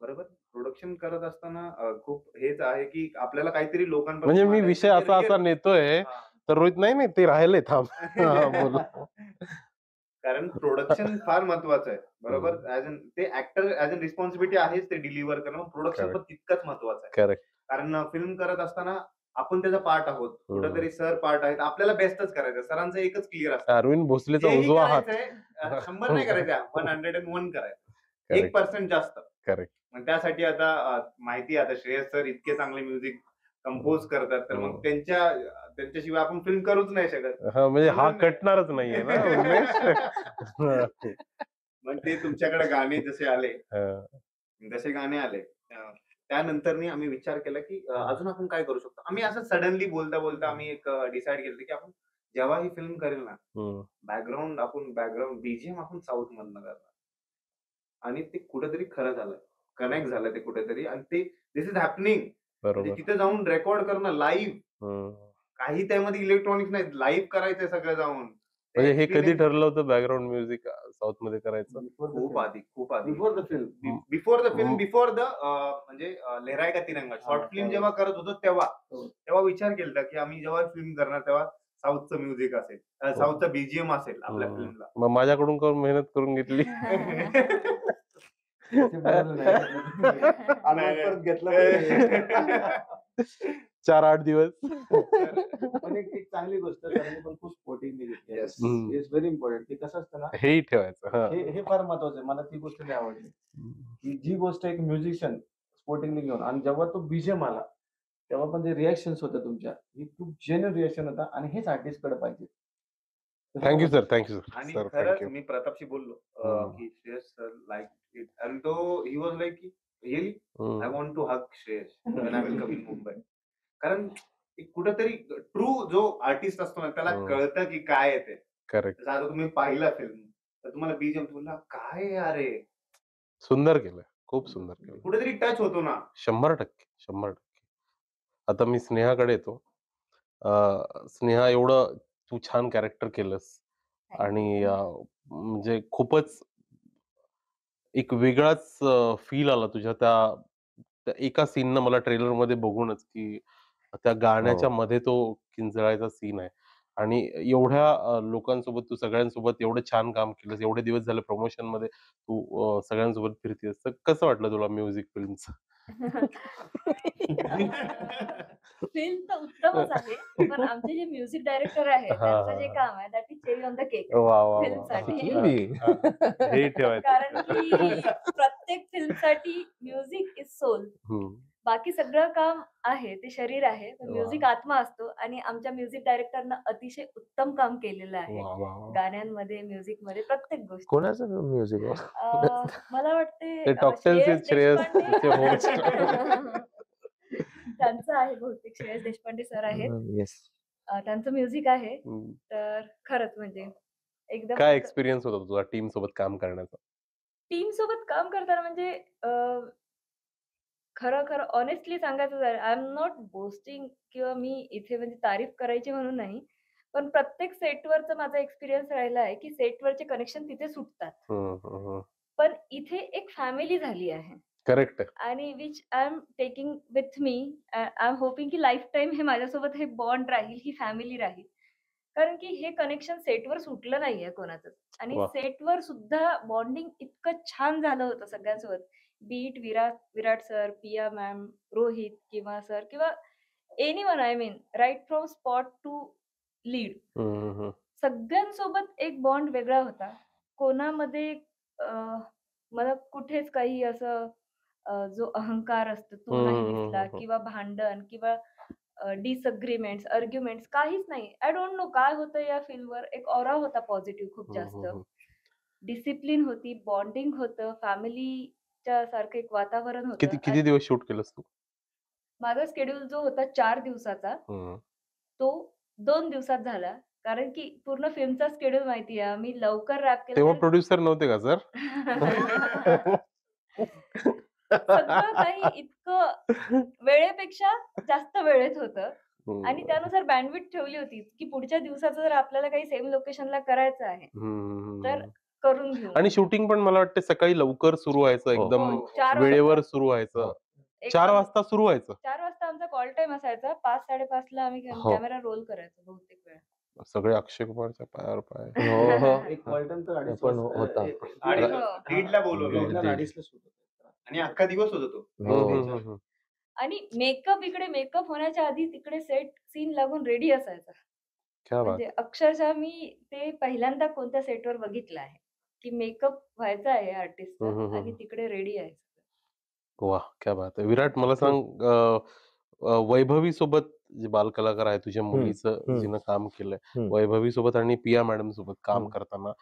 Speaker 4: बरोबर. प्रोडक्शन करत असताना खूप हेच आहे की आपल्याला काहीतरी लोकांपर्यंत,
Speaker 1: म्हणजे मी विषय असा नेतोय तर रोहित नाही ते राहिले थांब.
Speaker 4: कारण प्रोडक्शन फार महत्वाचं आहे, बरोबर. ते ऍक्टर ऍज अन रिस्पॉन्सिबिलिटी आहेच ते डिलिव्हर करणं, प्रोडक्शन पण तितकंच महत्वाचं आहे. कारण फिल्म करत असताना आपण त्याचा पार्ट आहोत, कुठेतरी सर पार्ट आहेत, आपल्याला बेस्टच करायचं. सरांचं एकच क्लिअर असतं,
Speaker 1: अरविंद भोसलेचा उजवा हात.
Speaker 4: 100 नाही करायचा, 101 करायचं, 1% जास्त. मग त्यासाठी आता माहिती आहे, आता श्रेयस सर इतके चांगले म्युझिक कंपोज करतात, तर मग त्यांच्याशिवाय आपण फिल्म करूच नाही शकत.
Speaker 1: म्हणजे हा कटणारच नाहीये ना उमेश.
Speaker 4: मग ते तुमच्याकडे गाणे जसे आले, जसे गाणे आले, त्यानंतर आम्ही विचार केला की अजून आपण काय करू शकतो. आम्ही असं सडनली बोलता बोलता आम्ही एक डिसाईड केलं की आपण जेव्हा ही फिल्म करेल ना, बॅकग्राऊंड बीजीएम आपण साऊथ मधनं करणार. आणि ते कुठेतरी खरं झालं, कनेक्ट झालं ते कुठेतरी. आणि ते दिस इज हॅपनिंग. तिथे जाऊन रेकॉर्ड करणं लाईव्ह, काही त्यामध्ये इलेक्ट्रॉनिक्स नाही, लाईव्ह करायचंय सगळं जाऊन.
Speaker 1: म्हणजे हे कधी ठरलं होतं बॅकग्राऊंड म्युझिक साऊथ मध्ये करायचं?
Speaker 4: खूप आधी
Speaker 3: before the film,
Speaker 4: before the म्हणजे लहराए का तिरंगा शॉर्ट फिल्म जेव्हा करत होतो तेव्हा विचार केला की आम्ही जेव्हा फिल्म करणार तेव्हा साऊथचं म्युझिक असेल, साऊथचं बीजीएम असेल आपल्या फिल्मला.
Speaker 1: मग माझ्याकडून करून मेहनत करून घेतली.
Speaker 3: घेतलं
Speaker 1: 4-8 दिवस.
Speaker 3: पण एक चांगली गोष्ट, पण खूप स्पोर्टिंगली घेतली. It's very important. ते कसं असतं ना,
Speaker 1: हेही ठेवायचं,
Speaker 3: हे फार महत्वाचं आहे. मला ती गोष्ट नाही आवडली की जी गोष्ट एक म्युझिशियन स्पोर्टिंगली घेऊन, आणि जेव्हा तो बीजीएम आला तेव्हा पण जे रिएक्शन्स होत्या तुमच्या, ही खूप जेन्युइन रिएक्शन होता, आणि हेच आर्टिस्ट कडे पाहिजे.
Speaker 1: Thank you sir, thank you sir.
Speaker 4: आणि खरंच मी प्रतापशी बोललो की श्रेयस सर लाईक इट, आणि तो ही वॉज लाईक की really I want to hug Shreyas when I will come in Mumbai. कारण कुठेतरी ट्रू जो आर्टिस्ट असतो ना, त्याला कळतं की काय आहे ते.
Speaker 1: करेक्ट.
Speaker 4: आता तुम्ही पाहिला फिल्म तर तुम्हाला बीजीएम बोलला काय अरे
Speaker 1: सुंदर केलं, खूप सुंदर केलं,
Speaker 4: कुठेतरी टच होतो ना.
Speaker 1: 100%. आता मी स्नेहाकडे येतो. स्नेहा, एवढं तू छान कॅरेक्टर केलंस आणि म्हणजे खूपच एक वेगळाच फील आला तुझ्या त्या एका सीननं मला ट्रेलर मध्ये बघूनच, की त्या गाण्याच्या मध्ये तो किंजळायचा सीन आहे आणि एवढ्या लोकांसोबत तू सगळ्यांसोबत एवढं छान काम केलंस, एवढे दिवस झाले प्रमोशन मध्ये तू सगळ्यांसोबत फिरतेस, तर कसं वाटलं तुला म्युझिक फिल्मचं?
Speaker 5: फिल्म तर उत्तमच आहे, पण आमचे जे म्युझिक डायरेक्टर आहे त्यांचं जे काम आहे that is cherry on the cake
Speaker 1: वा वा
Speaker 5: फिल्मसाठी.
Speaker 1: हे ठेवायचं.
Speaker 5: कारण की प्रत्येक फिल्मसाठी म्युझिक इज सोल. बाकी सगळं काम आहे ते शरीर आहे, म्युझिक आत्मा असतो आणि आमच्या म्युझिक डायरेक्टरनं अतिशय उत्तम काम केलेलं आहे गाण्यांमध्ये, म्युझिक मध्ये, प्रत्येक गोष्टी.
Speaker 2: कोणाचं म्युझिक
Speaker 5: मला वाटते
Speaker 1: ते टॉकटेल्स श्रेयस
Speaker 5: त्यांचं आहे बहुतेक, श्रेयस देशपांडे सर आहेत, त्यांचं म्युझिक आहे. तर खरंच म्हणजे एकदम.
Speaker 1: काय एक्सपिरियन्स होता तुझा टीम सोबत काम करण्याचा?
Speaker 5: टीम सोबत काम करताना म्हणजे खरं ऑनेस्टली सांगायचं झालं, आय एम नॉट बोस्टिंग किंवा मी इथे म्हणजे तारीफ करायची म्हणून नाही, पण प्रत्येक सेटवरचा माझा एक्सपिरियन्स राहिला आहे की सेटवरचे कनेक्शन तिथे सुटतात, पण इथे एक फॅमिली झाली आहे.
Speaker 1: करेक्ट.
Speaker 5: आणि which I am taking with me. I am hoping की लाईफ टाईम हे माझ्यासोबत हे बॉन्ड राहील, ही फॅमिली राहील, कारण की हे कनेक्शन सेटवर सुटलं नाहीये कोणाचं. आणि सेटवर सुद्धा बॉन्डिंग इतकं छान झालं होतं सगळ्यांसोबत, बीट विराट सर, पिया मॅम, रोहित किंवा सर किंवा anyone, I mean right from spot to lead, सगळ्यांसोबत एक बॉन्ड वेगळा होता. कोणामध्ये मला कुठेच काही असं जो अहंकार असतो तो नाही दिसला, किंवा भांडण किंवा डिसअग्रीमेंट्स, आर्ग्युमेंट्स, काहीच नाही. आय डोंट नो काय होतं या फिल्मवर, एक ऑरा होता पॉझिटिव्ह खूप जास्त, डिसिप्लिन होती, बॉन्डिंग होतं, फॅमिलीच्या सारखं एक वातावरण होतं.
Speaker 1: किती दिवस शूट केलंस तू?
Speaker 5: माझा शेड्यूल जो होता 4 दिवसाचा तो 2 दिवसात झाला, कारण की पूर्ण फिल्मचा शेड्यूल माहिती आहे, मी लवकर रॅप केलं.
Speaker 1: तेव्हा प्रोड्युसर नव्हते का सर?
Speaker 5: सगळं काही इतकं वेळेपेक्षा जास्त वेळेत होतं आणि त्यानुसार बँडविड्थ ठेवली होती की पुढच्या दिवसाचं जर आपल्याला काही सेम लोकेशनला करायचं आहे तर करून घेऊ.
Speaker 1: आणि शूटिंग पण मला वाटतं सकाळी लवकर सुरू व्हायचं, एकदम
Speaker 5: 4
Speaker 1: वेळेवर सुरू व्हायचं. 4 वाजता सुरू व्हायचं.
Speaker 5: 4 वाजता आमचा कॉल टाइम असायचा, 5-5:30 ला आम्ही कॅमेरा रोल करायचो बहुतेक वेळ.
Speaker 1: सगळे अक्षय कुमारच्या पायावर पाय.
Speaker 3: एक कॉल टाइम तर 2:30
Speaker 2: पण होता.
Speaker 4: 1:30ला बोलवलं आणि अख्खा दिवस होता तो.
Speaker 5: आणि मेकअप इकडे, मेकअप होण्याच्या आधी तिकडे सेट सीन लागून रेडी असायचा. म्हणजे अक्षरशः मी ते पहिल्यांदा कोणत्या सेटवर बघितलं आहे की मेकअप व्हायचा आहे आर्टिस्टचा आणि तिकडे रेडी आहे.
Speaker 1: वा, क्या बात आहे. विराट, मला सांग, वैभवी सोबत जे बालकलाकार आहे, तुझ्या मुलीचं जिनं काम केलंय, वैभवी सोबत आणि पिया मॅडम सोबत काम करताना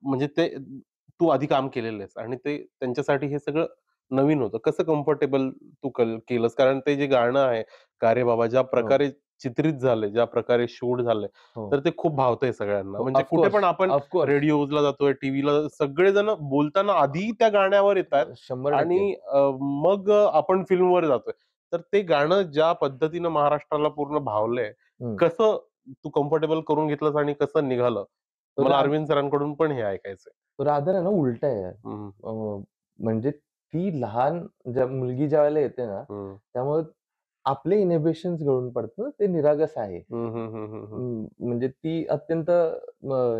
Speaker 1: म्हणजे ते तू आधी काम केलेलं आहेस आणि ते त्यांच्यासाठी हे सगळं नवीन होतं. कसं कम्फर्टेबल तू केलंस? कारण ते जे गाणं आहे का रे बाबा, ज्या प्रकारे चित्रित झालंय, ज्या प्रकारे शूट झालंय, तर ते खूप भावतंय सगळ्यांना. म्हणजे कुठे पण आपण रेडिओजला जातोय, टीव्हीला, सगळेजण बोलताना आधी त्या गाण्यावर येतात आणि मग आपण फिल्मवर जातोय. तर ते गाणं ज्या पद्धतीनं महाराष्ट्राला पूर्ण भावलंय, कसं तू कम्फर्टेबल करून घेतलंस आणि कसं निघालं? मला अरविंद सरांकडून पण हे ऐकायचंय.
Speaker 2: रादर आहे ना उलट आहे. म्हणजे ती लहान मुलगी ज्या वेळेला येते ना, त्यामुळे आपले इनहिबिशन्स गळून पडतं, ते निरागस आहे. म्हणजे ती अत्यंत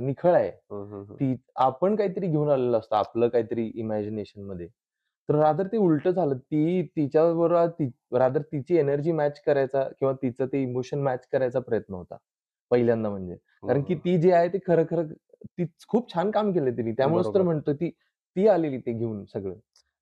Speaker 2: निखळ आहे. ती आपण काहीतरी घेऊन आलेलं असतं, आपलं काहीतरी इमॅजिनेशन मध्ये. तर रादर ते उलट झालं. ती तिच्याबरोबर रादर तिची एनर्जी मॅच करायचा किंवा तिचं ते इमोशन मॅच करायचा प्रयत्न होता पहिल्यांदा. म्हणजे कारण की ती जी आहे ती खरं ती खूप छान काम केलं तिने. त्यामुळेच तर म्हणतो ती आलेली ते घेऊन सगळं.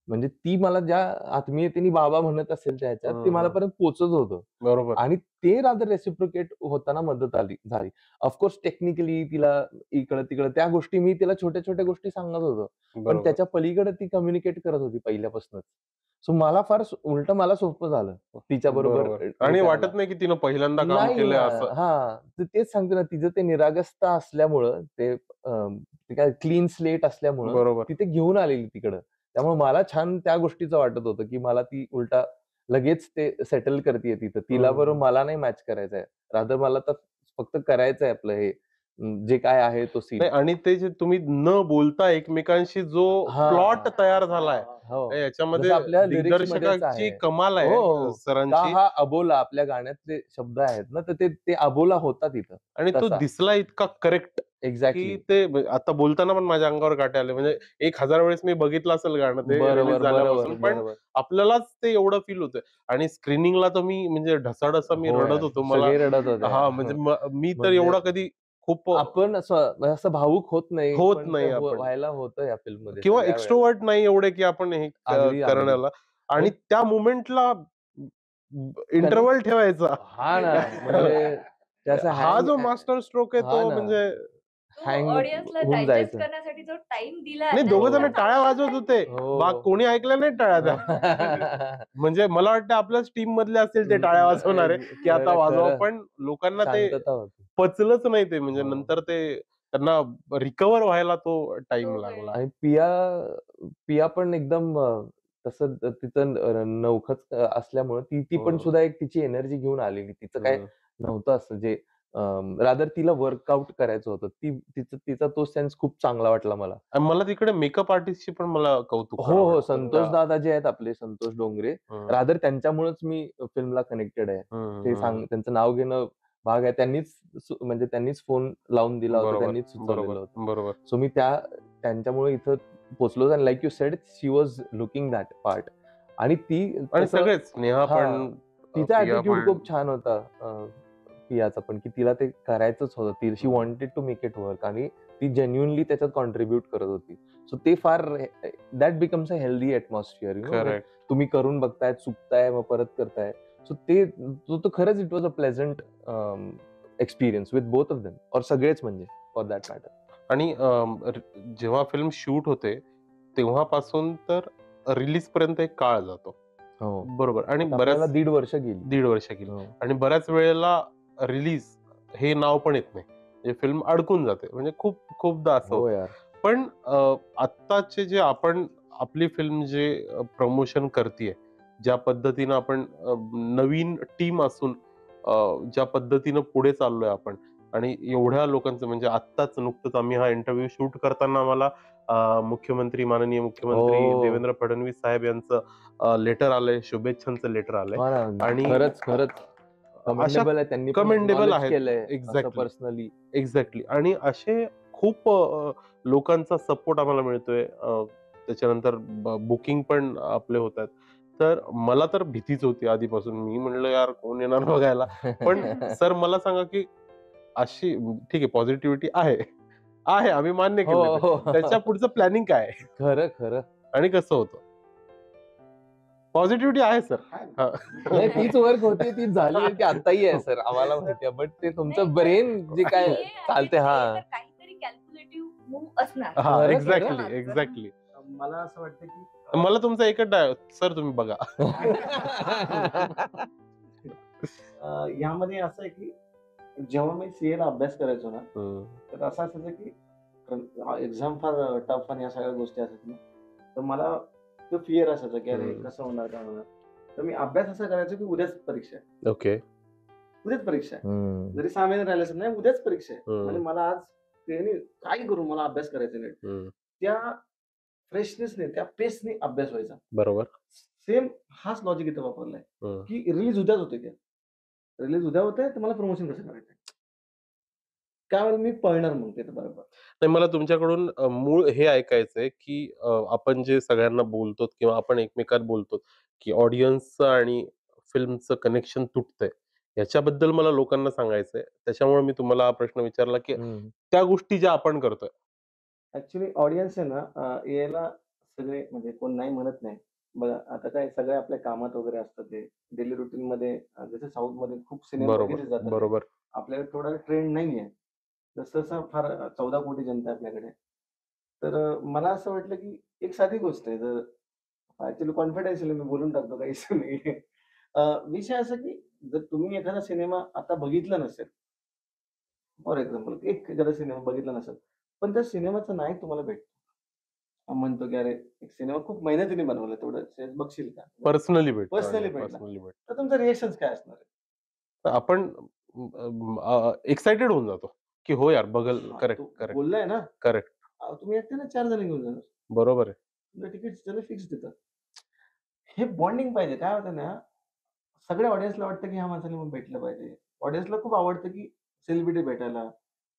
Speaker 2: म्हणजे ती मला ज्या आत्मीयतेने बाबा म्हणत असेल त्याच्यात ते मला परत पोचत होतं.
Speaker 1: बरोबर.
Speaker 2: आणि ते रादर रेसिप्रोकेट होताना मदत झाली. ऑफकोर्स टेक्निकली तिला इकडं तिकडं त्या गोष्टी मी तिला छोट्या छोट्या गोष्टी सांगत होतो, पण त्याच्या पलीकडे ती कम्युनिकेट करत होती पहिल्यापासूनच. सो मला फार उलट मला सोपं झालं तिच्या बरोबर.
Speaker 1: आणि वाटत नाही की तिनं पहिल्यांदा काम केलंय असं.
Speaker 2: तेच सांगते ना, तिचं ते निरागसता असल्यामुळं, ते काय क्लीन स्लेट असल्यामुळं तिथे घेऊन आलेली तिकडं. त्यामुळे मला छान त्या गोष्टीचं वाटत होतं की मला ती उलटा लगेच ते सेटल करते तिथं. तिला बरोबर मला नाही मॅच करायचंय, रादर मला तर फक्त करायचंय आपलं हे जे काय आहे तो सीन.
Speaker 1: नाही, आणि ते जे तुम्ही न बोलता एकमेकांशी जो प्लॉट तयार झालाय याच्यामध्ये
Speaker 2: जसं आपल्या lyrics मध्येच
Speaker 1: दिग्दर्शकाची
Speaker 2: आहे.
Speaker 1: कमाल
Speaker 2: हो,
Speaker 1: आहे
Speaker 2: हो. का
Speaker 1: सरांची.
Speaker 2: हा अबोला आपल्या गाण्यातले शब्द आहेत ना, तर ते अबोला होता तिथं.
Speaker 1: आणि तो
Speaker 2: तसा.
Speaker 1: दिसला इतका करेक्ट की
Speaker 2: एक्झॅक्टली.
Speaker 1: ते आता बोलताना पण माझ्या अंगावर काटे आले. म्हणजे 1000 वेळेस मी बघितलं असेल गाणं ते रिलीज
Speaker 2: बरोबर,
Speaker 1: झाल्यापासून, पण
Speaker 2: बरोबर.
Speaker 1: आपल्यालाच ते एवढं फील होतंय. आणि स्क्रीनिंगला तर मी म्हणजे ढसाढसा मी
Speaker 2: हो
Speaker 1: रडत
Speaker 2: यार,
Speaker 1: होतो. मला
Speaker 2: सगळे रडत होते
Speaker 1: हा
Speaker 2: यार.
Speaker 1: म्हणजे मी तर
Speaker 2: म्हणजे
Speaker 1: एवढा कधी खूप
Speaker 2: आपण असं भावुक होत नाही,
Speaker 1: होत
Speaker 2: पण
Speaker 1: नाही
Speaker 2: ते
Speaker 1: आपण.
Speaker 2: व्हायला होतं या फिल्म मध्ये
Speaker 1: किंवा
Speaker 2: सगळ्या वेळेला.
Speaker 1: एक्स्ट्रोवर्ट नाही एवढे की आपण हे
Speaker 2: अगदी.
Speaker 1: करण्याला. आणि
Speaker 2: म्हणजे
Speaker 1: त्या मोमेंटला इंटरव्हल ठेवायचा.
Speaker 2: हा ना, म्हणजे त्याचा
Speaker 1: हा जो मास्टर स्ट्रोक आहे तो म्हणजे
Speaker 2: हँग
Speaker 5: ऑडियन्सला
Speaker 2: होऊन
Speaker 5: डायजेस्ट
Speaker 2: जायचं.
Speaker 5: करण्यासाठी जो टाइम दिलाय
Speaker 1: नाही,
Speaker 5: ना,
Speaker 1: दोघं
Speaker 5: तो
Speaker 1: जण
Speaker 5: फार
Speaker 1: टाळ्या
Speaker 5: चांगला
Speaker 1: वाजवत होते.
Speaker 2: हो.
Speaker 1: कोणी ऐकलं नाही टाळ्या त्या. म्हणजे मला वाटतं आपल्याच टीम मधले असतील ते टाळ्या वाजवणारे की आता
Speaker 2: खरं,
Speaker 1: वाजवा,
Speaker 2: खरं.
Speaker 1: पण लोकांना ते
Speaker 2: शांतता होती.
Speaker 1: पचलंच नाही ते. म्हणजे
Speaker 2: हो.
Speaker 1: नंतर ते त्यांना रिकव्हर व्हायला तो टाइम
Speaker 5: तो
Speaker 1: लागला.
Speaker 2: आणि पिया पण एकदम तसं तिचं नवखच असल्यामुळे ती पण सुद्धा एक तिची एनर्जी घेऊन आलेली. तिचं काय नव्हतं असं जे रादर तिला वर्कआउट करायचं होतं. तिचा तो सेन्स खूप चांगला वाटला मला.
Speaker 1: आणि मला तिकडे मेकअप आर्टिस्टची पण मला कौतुक
Speaker 2: हो,
Speaker 1: करावं
Speaker 2: हो.
Speaker 1: वाटतं.
Speaker 2: संतोष दादा जे आहेत आपले, संतोष डोंगरे. रादर त्यांच्यामुळेच मी फिल्मला कनेक्टेड आहे. त्यांचं नाव घेणं भाग आहे. त्यांनीच फोन लावून दिला होता.
Speaker 1: बरोबर,
Speaker 2: त्यांनीच सुचवलेलं होतं.
Speaker 1: बरोबर.
Speaker 2: सो मी त्यांच्यामुळे इथं पोहोचलो. आणि like you sed, she was looking that part. आणि
Speaker 1: आणि सगळेच स्नेहा पण,
Speaker 2: तिचा
Speaker 1: प्रिया
Speaker 2: ऍटिट्यूड
Speaker 1: पण.
Speaker 2: खूप छान होता पियाचा पण, की तिला ते करायचंच होतं. She wanted to make it work आणि ती जेन्युइनली त्याच्यात कॉन्ट्रीब्युट करत होती. सो ते फार that becomes a healthy atmosphere.
Speaker 1: Correct.
Speaker 2: तुम्ही करून बघताय, चुकताय, मग परत करताय. सो तो खरंच it was a pleasant experience with both of them, और सगळेच म्हणजे फॉर दॅट मॅटर.
Speaker 1: आणि जेव्हा फिल्म शूट होते तेव्हापासून तर रिलीज पर्यंत एक काळ जातो.
Speaker 2: हो,
Speaker 1: बरोबर. आणि
Speaker 2: आपल्याला 1.5 वर्ष गेली.
Speaker 1: 1.5 वर्ष गेली.
Speaker 2: हो.
Speaker 1: आणि बऱ्याच वेळेला रिलीज हे नाव पण येत नाही. म्हणजे फिल्म अडकून जाते. म्हणजे खूपदा असं
Speaker 2: हो
Speaker 1: होतं.
Speaker 2: यार.
Speaker 1: पण आत्ताचे जे आपली फिल्म जे प्रमोशन करतीये, ज्या पद्धतीनं आपण नवीन टीम असून ज्या पद्धतीनं पुढे चाललोय आपण, आणि एवढ्या लोकांचं म्हणजे आत्ताच नुकतंच आम्ही हा इंटरव्ह्यू शूट करताना आम्हाला माननीय मुख्यमंत्री
Speaker 2: हो.
Speaker 1: देवेंद्र फडणवीस साहेब यांचं लेटर आलंय, शुभेच्छांचं लेटर आलंय.
Speaker 2: हो ना,
Speaker 1: आणि
Speaker 2: खरंच कमेंडेबल आहे. त्यांनी
Speaker 1: commendable आहेत.
Speaker 2: केलंय
Speaker 1: Exactly.
Speaker 2: पर्सनली.
Speaker 1: एक्झॅक्टली. आणि असे खूप लोकांचा सपोर्ट आम्हाला मिळतोय. त्याच्यानंतर बुकिंग पण आपले होत आहेत. तर मला तर भीतीच होती आधीपासून. मी म्हणलं यार कोण येणार बघायला. पण सर मला सांगा की अशी ठीक आहे, पॉझिटिव्हिटी आहे आम्ही मान्य
Speaker 2: हो,
Speaker 1: केलं.
Speaker 2: हो.
Speaker 1: त्याच्या पुढचं प्लॅनिंग काय आहे
Speaker 2: खरं.
Speaker 1: आणि कसं होतं? पॉझिटिव्हिटी आहे सर.
Speaker 2: नाही, तीच वर्क होती, तीच झाली की आताही आहे सर, आम्हाला माहिती आहे. बट ते तुमचं ब्रेन जे काय चालते.
Speaker 5: काहीतरी कॅल्क्युलेटिव्ह मूव्ह असणार.
Speaker 1: हा,
Speaker 2: खरं,
Speaker 1: एक्झॅक्टली.
Speaker 3: मला असं वाटतं की
Speaker 1: मला तुमचा एकच डायलॉग सर तुम्ही बघा.
Speaker 3: यामध्ये असं आहे की जेव्हा मी सीए ला अभ्यास करायचो ना, तर असं असायचं की एक्झाम फार टफ आणि या सगळ्या गोष्टी असायच्या ना, तर मला तो फिअर असायचा की अरे कसं होणार, काय होणार. तर मी अभ्यास असा करायचो की उद्याच परीक्षा आहे,
Speaker 1: ओके.
Speaker 3: उद्याच परीक्षा आहे. जरी 6 महिने राहिले असेल, नाही उद्याच परीक्षा आहे आणि मला आज काय करू, मला अभ्यास करायचा नाही. त्या फ्रेशनेसने, त्या पेसने अभ्यास व्हायचा.
Speaker 1: बरोबर.
Speaker 3: सेम हाच लॉजिक इथं वापरलाय की रिलीज उद्याच होते, रिलीज उद्या होते, तर मला प्रमोशन कसं करायचं, त्यावेळी मी पळणार मग ते बरोबर.
Speaker 1: नाही, मला तुमच्याकडून मूळ हे ऐकायचंय की आपण जे सगळ्यांना बोलतो किंवा आपण एकमेकात बोलतो की ऑडियन्सचं आणि फिल्मचं कनेक्शन तुटतंय, याच्याबद्दल मला लोकांना सांगायचंय. त्याच्यामुळे मी तुम्हाला हा प्रश्न विचारला की त्या गोष्टी ज्या आपण करतोय.
Speaker 3: ऍक्च्युली ऑडियन्स आहे ना, यायला सगळे म्हणजे कोण नाही म्हणत नाही. बघा आता काय सगळे आपल्या कामात वगैरे असतात, ते डेली रुटीन मध्ये. जसं साऊथ मध्ये खूप सिनेमा बघितले जातात,
Speaker 1: बरोबर.
Speaker 3: आपल्याकडे थोडा ट्रेंड नाहीये. जसं फार 14 कोटी जनता आहे आपल्याकडे. तर मला असं वाटलं की एक साधी गोष्ट आहे, जर ऍक्च्युली कॉन्फिडेन्शियल मी बोलून टाकतो, काही इश्यू नाही. विषय असा की जर तुम्ही एखादा सिनेमा आता बघितला नसेल, फॉर एक्झाम्पल एखादा सिनेमा बघितला नसेल, पण त्या सिनेमाचं नायक तुम्हाला भेटतो, म्हणतो की अरे एक सिनेमा खूप मेहनतीने बनवला, तेवढं बघशील का,
Speaker 1: पर्सनली
Speaker 3: पर्सनली भेटला, तर तुमचं रिएक्शन काय असणार आहे?
Speaker 1: आपण एक्साइटेड होऊन जातो. की हो यार बघल.
Speaker 3: हा,
Speaker 1: करेक्ट
Speaker 3: तो
Speaker 1: करेक्ट
Speaker 3: बोललाय ना,
Speaker 1: करेक्ट.
Speaker 3: तुम्ही एकटे ना 4 जण घेऊन जाणार.
Speaker 1: बरोबर आहे.
Speaker 3: तुमचं तिकीट त्याला फिक्स देतात. हे बॉन्डिंग पाहिजे. काय होतं ना, सगळ्या ऑडियन्सला वाटतं की ह्या माणसाला मग भेटलं पाहिजे. ऑडियन्सला खूप आवडतं की सेलिब्रिटी भेटायला.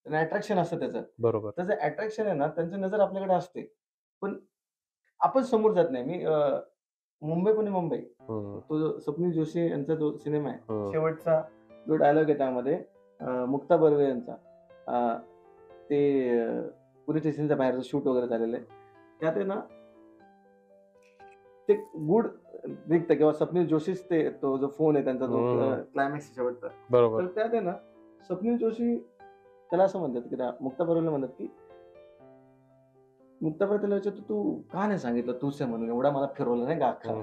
Speaker 3: त्यांना अट्रॅक्शन असतं त्याचं.
Speaker 1: बरोबर.
Speaker 3: त्याचं अट्रॅक्शन आहे ना, त्यांची नजर आपल्याकडे असते. पण आपण समोर जात नाही. मी मुंबई पुणे मुंबई,
Speaker 1: हम्म,
Speaker 3: तो जो स्वप्नील जोशी यांचा जो सिनेमा आहे,
Speaker 1: हम्म.
Speaker 3: शेवटचा जो डायलॉग आहे त्यामध्ये मुक्ता बर्वे यांचा, ते पोलीस स्टेशनच्या बाहेरचं शूट वगैरे झालेलं आहे. त्यात आहे ना, ते गुड निघतं किंवा स्वप्नील जोशीच ते तो जो फोन आहे त्यांचा, जो क्लायमॅक्स शेवटचा.
Speaker 1: बरोबर.
Speaker 3: तर त्यात आहे ना, स्वप्नील जोशी त्याला असं म्हणतात की मुक्ता बर्वेला म्हणतात की मुक्ता बर्वे त्याला विचारतो, तू का नाही सांगितलं तूच आहे म्हणून, एवढा मला फिरवलं नाही का अख्खा,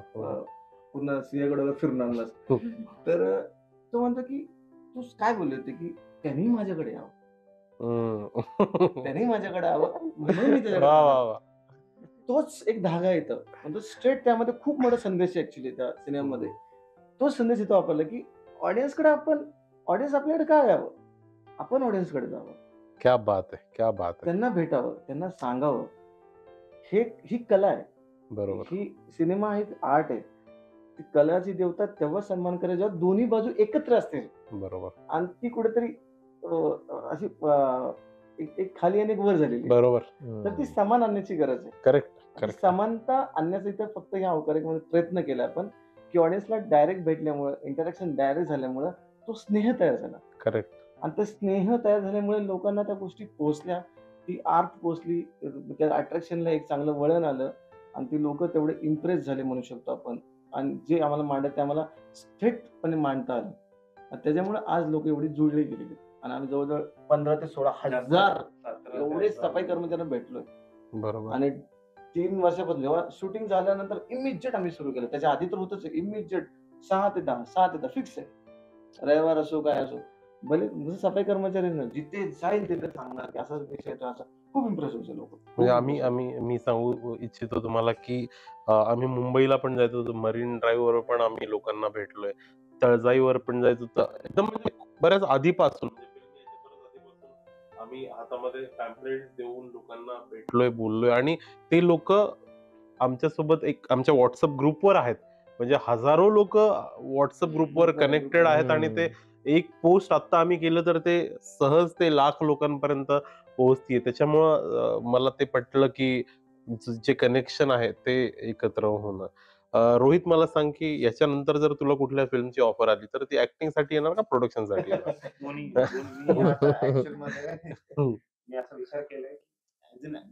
Speaker 3: पूर्ण सिंहगड वगैरे फिरून आणलास. तर तो म्हणतो की तू काय बोलले होते की त्यांनी माझ्याकडे यावं, त्यांनी माझ्याकडे यावं म्हणून मी त्याच्याकडे
Speaker 1: वा वा
Speaker 3: आलो.
Speaker 1: वा.
Speaker 3: तोच एक धागा येतो म्हणजे स्ट्रेट त्यामध्ये खूप मोठा संदेश आहे ऍक्च्युली त्या सिनेमामध्ये. तोच संदेश इथं वापरला की ऑडियन्सकडे ऑडियन्स आपल्याकडे काय यावं, आपण ऑडियन्सकडे जावं,
Speaker 1: क्या बात आहे, क्या बात आहे.
Speaker 3: त्यांना भेटावं, त्यांना सांगावं. ही कला आहे.
Speaker 1: बरोबर.
Speaker 3: ही सिनेमा आहे, आर्ट आहे. ती कलाची देवता तेव्हा सन्मान करायची जेव्हा दोन्ही बाजू एकत्र असतील
Speaker 1: बरोबर.
Speaker 3: आणि ती कुठेतरी अशी एक खाली आणि एक वर झालेली आहे.
Speaker 1: बरोबर.
Speaker 3: तर ती समान आणण्याची गरज आहे.
Speaker 1: करेक्ट
Speaker 3: ती
Speaker 1: करेक्ट.
Speaker 3: समानता आणण्याचा इथं फक्त ह्या अवकारिकमध्ये प्रयत्न केला आपण की ऑडियन्सला डायरेक्ट भेटल्यामुळे, इंटरॅक्शन डायरेक्ट झाल्यामुळे तो स्नेह तयार झाला.
Speaker 1: करेक्ट.
Speaker 3: आणि तो स्नेह तयार झाल्यामुळे लोकांना त्या गोष्टी पोहोचल्या, ती आर्ट पोहोचली, त्या अट्रॅक्शनला एक चांगलं वळण आलं आणि ती लोक तेवढे इम्प्रेस झाले म्हणू शकतो आपण. आणि जे आम्हाला मांडत ते आम्हाला थेटपणे मांडता आलं. आणि त्याच्यामुळे आज लोक एवढी जुळली गेलेली आणि आम्ही जवळजवळ 15 ते 16 हजार एवढे सफाई कर्मचाऱ्यांना भेटलोय.
Speaker 1: बरोबर.
Speaker 3: आणि 3 वर्षापासून जेव्हा शूटिंग झाल्यानंतर इमिजिएट आम्ही सुरू केलं. त्याच्या आधी तर होतच इमिजिएट 6 ते 10 फिक्स आहे. रविवार असो काय असो, भले जसं सफाई कर्मचारी ना, जिथे जाईल तिथे सांगणार की असा विषय तो असा. खूप इम्प्रेस व्हायचे लोक.
Speaker 1: म्हणजे मी सांगू इच्छितो तुम्हाला की आम्ही मुंबईला पण जायचो, मरीन ड्राईव्ह वर पण आम्ही लोकांना भेटलोय, तळजाईवर पण जायचो. तर एकदम म्हणजे बऱ्याच आधीपासून आम्ही हातामध्ये पॅम्पलेट देऊन लोकांना भेटलोय, बोललोय आणि ते लोक आमच्यासोबत एक आमच्या व्हॉट्सअप ग्रुपवर आहेत. म्हणजे हजारो लोक व्हॉट्सअप ग्रुपवर कनेक्टेड आहेत आणि ते एक पोस्ट आता आम्ही केलं तर ते सहज ते लाख लोकांपर्यंत पोहोचतीये. त्याच्यामुळं मला ते पटलं की जे कनेक्शन आहे ते एकत्र होणं. रोहित, मला सांग की याच्यानंतर जर तुला कुठल्या फिल्मची ऑफर आली तर ती ऍक्टिंग साठी येणार का प्रोडक्शन साठी येणार?
Speaker 4: मी असा विचार केलाय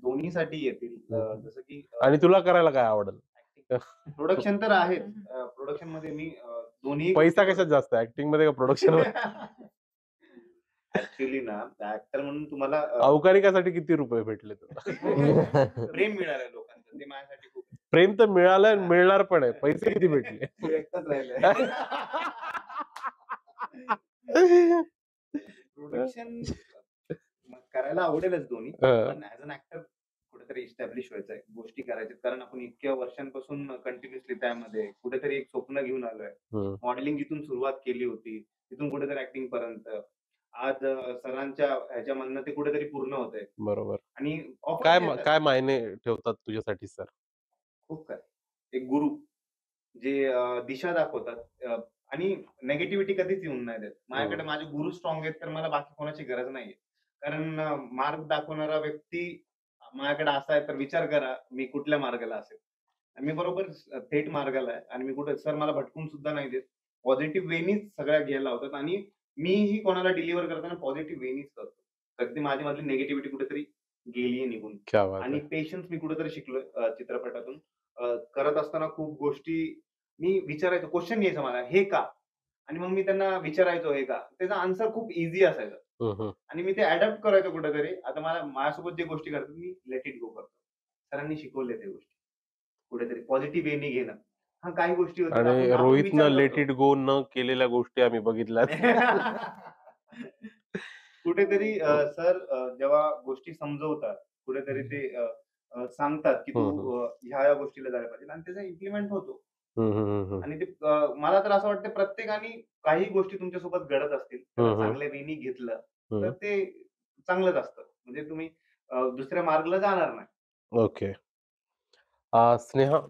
Speaker 4: दोन्हीसाठी येतील. जसं की
Speaker 1: आणि तुला करायला काय आवडेल?
Speaker 4: प्रोडक्शन तर आहेच. प्रोडक्शन मध्ये मी दोन्ही
Speaker 1: पैसा कशात जास्त, ऍक्टिंग मध्ये का प्रोडक्शन मध्ये?
Speaker 4: ऍक्च्युली ना, ऍक्टर म्हणून तुम्हाला
Speaker 1: अवकारिकासाठी किती रुपये भेटले तुला?
Speaker 4: प्रेम मिळालंय लोकांचं, ते माझ्यासाठी खूप.
Speaker 1: प्रेम तर मिळालंय, मिळणार पण आहे. पैसे किती भेटले?
Speaker 3: एकटाच राहिलाय.
Speaker 4: प्रोडक्शन करायला आवडेलच दोन्ही, पण ऍज अन ऍक्टर कुठेतरी इस्टॅब्लिश व्हायचंय, गोष्टी करायच्या. कारण आपण इतक्या वर्षांपासून कंटिन्युअसली त्यामध्ये कुठेतरी एक स्वप्न घेऊन आलोय. मॉडेलिंग जिथून सुरुवात केली होती तिथून कुठेतरी ऍक्टिंग पर्यंत आज सरांच्या ह्याच्यामधनं ते कुठेतरी पूर्ण होतंय.
Speaker 1: बरोबर.
Speaker 4: आणि
Speaker 1: काय मायने ठेवतात तुझ्यासाठी सर?
Speaker 4: खूप काय. एक गुरु जे दिशा दाखवतात आणि नेगेटिव्हिटी कधीच येऊन नाही देत. माझ्याकडे माझे गुरु स्ट्रॉंग आहेत तर मला बाकी कोणाची गरज नाहीये. कारण मार्ग दाखवणारा व्यक्ती माझ्याकडे असा आहे तर विचार करा मी कुठल्या मार्गाला असेल. मी बरोबर थेट मार्गाला आहे आणि मी कुठे सर मला भटकून सुद्धा नाही देत. पॉझिटिव्ह वेनीच सगळ्या घ्यायला लावतात आणि मीही कोणाला डिलिव्हर करताना पॉझिटिव्ह वेनीच करतो. कधी माझी मधली नेगेटिव्हिटी कुठेतरी गेलीये निघून. आणि पेशन्स मी कुठेतरी शिकलोय चित्रपटातून. करत असताना खूप गोष्टी मी विचारायचो, क्वेश्चन घ्यायचा मला, हे का? आणि मग मी त्यांना विचारायचो हे का? त्याचा आन्सर खूप इझी असायचा. आणि मी ते अडॅप्ट करायचो कुठेतरी. आता माझ्यासोबत जे गोष्टी करतात मी लेट इट गो करतो. सरांनी शिकवले त्या गोष्टी. कुठेतरी पॉझिटिव्ह वेनी घेणं. हा काही गोष्टी होत्या.
Speaker 1: आणि रोहितनं लेट इट गो न केलेल्या गोष्टी आम्ही बघितल्यात.
Speaker 4: कुठेतरी सर जेव्हा गोष्टी समजवतात, कुठेतरी ते सांगतात की तू ह्या गोष्टीला जायला पाहिजे आणि त्याचा इम्प्लिमेंट होतो. आणि ते मला तर असं वाटतं प्रत्येकाने काही गोष्टी तुमच्यासोबत घडत असतील, चांगल्या वेनी घेतलं तर ते चांगलंच असतं. म्हणजे तुम्ही दुसऱ्या मार्गाला जाणार नाही.
Speaker 1: ओके. स्नेहा,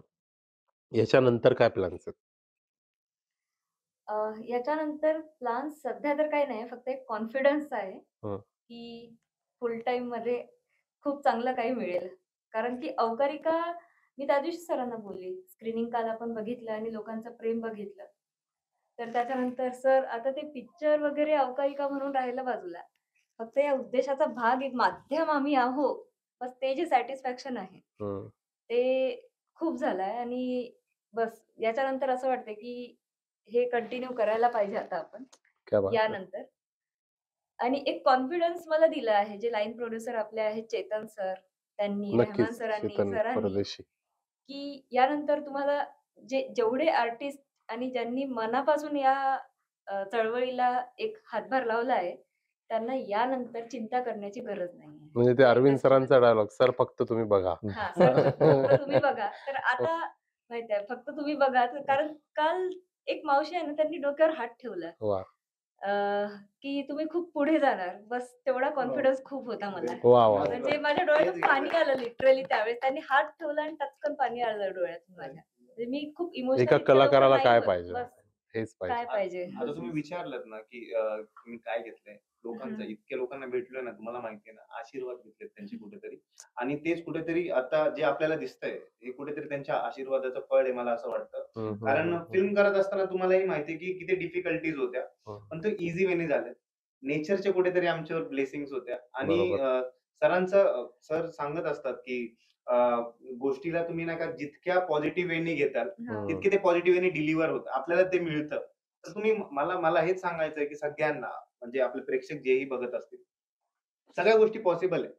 Speaker 1: याच्यानंतर काय प्लॅन्स आहेत?
Speaker 5: याच्यानंतर प्लॅन सध्या तर काही नाही. फक्त एक कॉन्फिडन्स आहे,
Speaker 1: हं.
Speaker 5: की फुल टाईममध्ये खूप चांगलं काही मिळेल. कारण की अवकारिका मी त्या दिवशी सरांना बोलली. स्क्रीनिंग काल आपण बघितलं आणि लोकांचं प्रेम बघितलं. तर त्याच्यानंतर सर आता ते पिक्चर वगैरे अवकारिका म्हणून राहिलं बाजूला. फक्त या उद्देशाचा भाग एक माध्यम आम्ही आहोत. बस ते जे सॅटिस्फॅक्शन आहे,
Speaker 1: हं.
Speaker 5: ते खूप झालंय आणि बस याच्यानंतर असं वाटतंय, की हे कंटिन्यू करायला पाहिजे आता आपण
Speaker 1: क्या बात है!
Speaker 5: यानंतर. आणि एक कॉन्फिडन्स मला दिला आहे, जे लाईन प्रोड्युसर आपले आहेत चेतन सर, त्यांनी,
Speaker 1: नक्कीच,
Speaker 5: रहमान सरांनी,
Speaker 1: चेतन
Speaker 5: सरांनी,
Speaker 1: परदेशी.
Speaker 5: की यानंतर तुम्हाला जेवढे आर्टिस्ट आणि ज्यांनी मनापासून या चळवळीला एक हातभार लावला आहे, त्यांना यानंतर चिंता करण्याची गरज नाहीये.
Speaker 1: म्हणजे ते अरविंद सरांचा डायलॉग, "सर फक्त तुम्ही बघा."
Speaker 5: हां, सर फक्त तुम्ही बघा. तर आता माहिती आहे, फक्त तुम्ही बघा. कारण काल एक मावशी आहे ना, त्यांनी डोक्यावर हात ठेवला.
Speaker 1: वाह!
Speaker 5: अ, की तुम्ही खूप पुढे जाणार. बस तेवढा कॉन्फिडन्स खूप होता मला.
Speaker 1: वाह, वाह!
Speaker 5: म्हणजे माझ्या डोळ्यातून पाणी आलं लिटरली त्यावेळेस. त्यांनी हात ठेवला आणि टचकन पाणी आलं डोळ्यातून माझ्या. म्हणजे मी खूप इमोशनल
Speaker 1: एका
Speaker 5: इतक्या लवकर
Speaker 1: कलाकाराला
Speaker 5: नाही
Speaker 1: काय
Speaker 5: होत.
Speaker 1: पाहिजे?
Speaker 5: बस
Speaker 1: हेच
Speaker 5: काय
Speaker 1: पाहिजे.
Speaker 5: पाहिजे?
Speaker 4: आता तुम्ही विचारलत ना, की तुम्ही काय घेतलंय? लोकांचं
Speaker 5: हं.
Speaker 4: इतक्या लोकांना भेटलोय ना, तुम्हाला माहिती आहे ना, आशीर्वाद घेतलेत त्यांचे कुठेतरी आणि तेच कुठेतरी आता जे आपल्याला दिसतंय, हे कुठेतरी त्यांच्या आशीर्वादाचं फळ आहे मला असं वाटतं.
Speaker 1: हं, हं,
Speaker 4: कारण
Speaker 1: हं, हं.
Speaker 4: फिल्म करत असताना तुम्हालाही माहिती आहे, की किती डिफिकल्टीज होत्या.
Speaker 1: हं.
Speaker 4: पण ते इझी वेने झाल्या. नेचरच्या कुठेतरी आमच्यावर ब्लेसिंग्स होत्या आणि
Speaker 1: बरोबर.
Speaker 4: सर सांगत असतात, की अ, गोष्टीला तुम्ही नाही का जितक्या पॉझिटिव्ह वेने घेताल,
Speaker 5: हां.
Speaker 4: तितके ते पॉझिटिव्ह वेने डिलिव्हर होतं. आपल्याला ते मिळतं. तर तुम्ही मला मला हेच सांगायचंय, की सगळ्यांना म्हणजे आपले प्रेक्षक जेही बघत असतील, सगळ्या गोष्टी पॉसिबल आहे.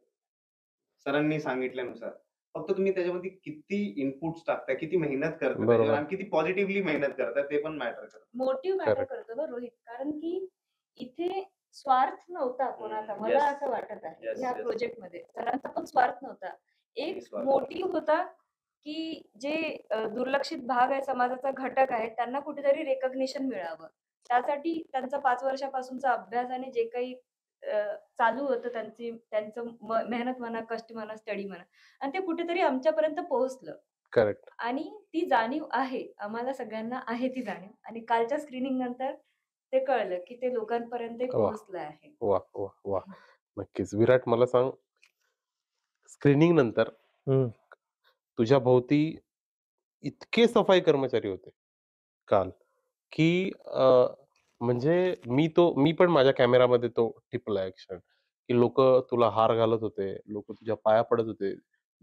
Speaker 4: सरांनी सांगितल्यानुसार. फक्त तुम्ही त्याच्यामध्ये किती इनपुट्स टाकताय, किती मेहनत करताय त्याच्यावर
Speaker 1: बरोबर.
Speaker 4: आणि किती पॉझिटिव्हली मेहनत करताय ते पण मॅटर करतं.
Speaker 5: Motive matter
Speaker 1: correct.
Speaker 5: करतो ना रोहित. कारण की इथे स्वार्थ नव्हता कोणाचा. मला
Speaker 4: येस.
Speaker 5: असं वाटत आहे.
Speaker 4: येस,
Speaker 5: ह्या
Speaker 4: येस.
Speaker 5: प्रोजेक्टमध्ये सरांचा पण स्वार्थ नव्हता. एक
Speaker 4: निस्वार्थ.
Speaker 5: मोटिव्ह होता, की जे दुर्लक्षित भाग आहे, समाजाचा घटक आहे, त्यांना कुठेतरी रिकॉग्निशन मिळावं. त्यासाठी त्यांचा 5 वर्षापासूनचा अभ्यास आणि जे काही चालू होतं त्यांचं मेहनत म्हणा, कष्ट म्हणा, स्टडी म्हणा आणि ते कुठेतरी आमच्यापर्यंत पोहोचलं.
Speaker 1: करेक्ट.
Speaker 5: आणि ती जाणीव आहे. आम्हाला सगळ्यांना आहे ती जाणीव आणि कालच्या स्क्रीनिंग नंतर ते कळलं, की ते लोकांपर्यंत ते
Speaker 1: वाह!
Speaker 5: पोहोचलं आहे.
Speaker 1: वाह! वाह! वाह! नक्कीच. विराट, मला सांग, स्क्रीनिंग नंतर
Speaker 2: हं.
Speaker 1: तुझ्या भोवती इतके सफाई कर्मचारी होते काल, की म्हणजे मी पण माझ्या कॅमेरामध्ये तो टिपला एक क्षण, की लोकं तुला हार घालत होते, लोकं तुझ्या पाया पडत होते.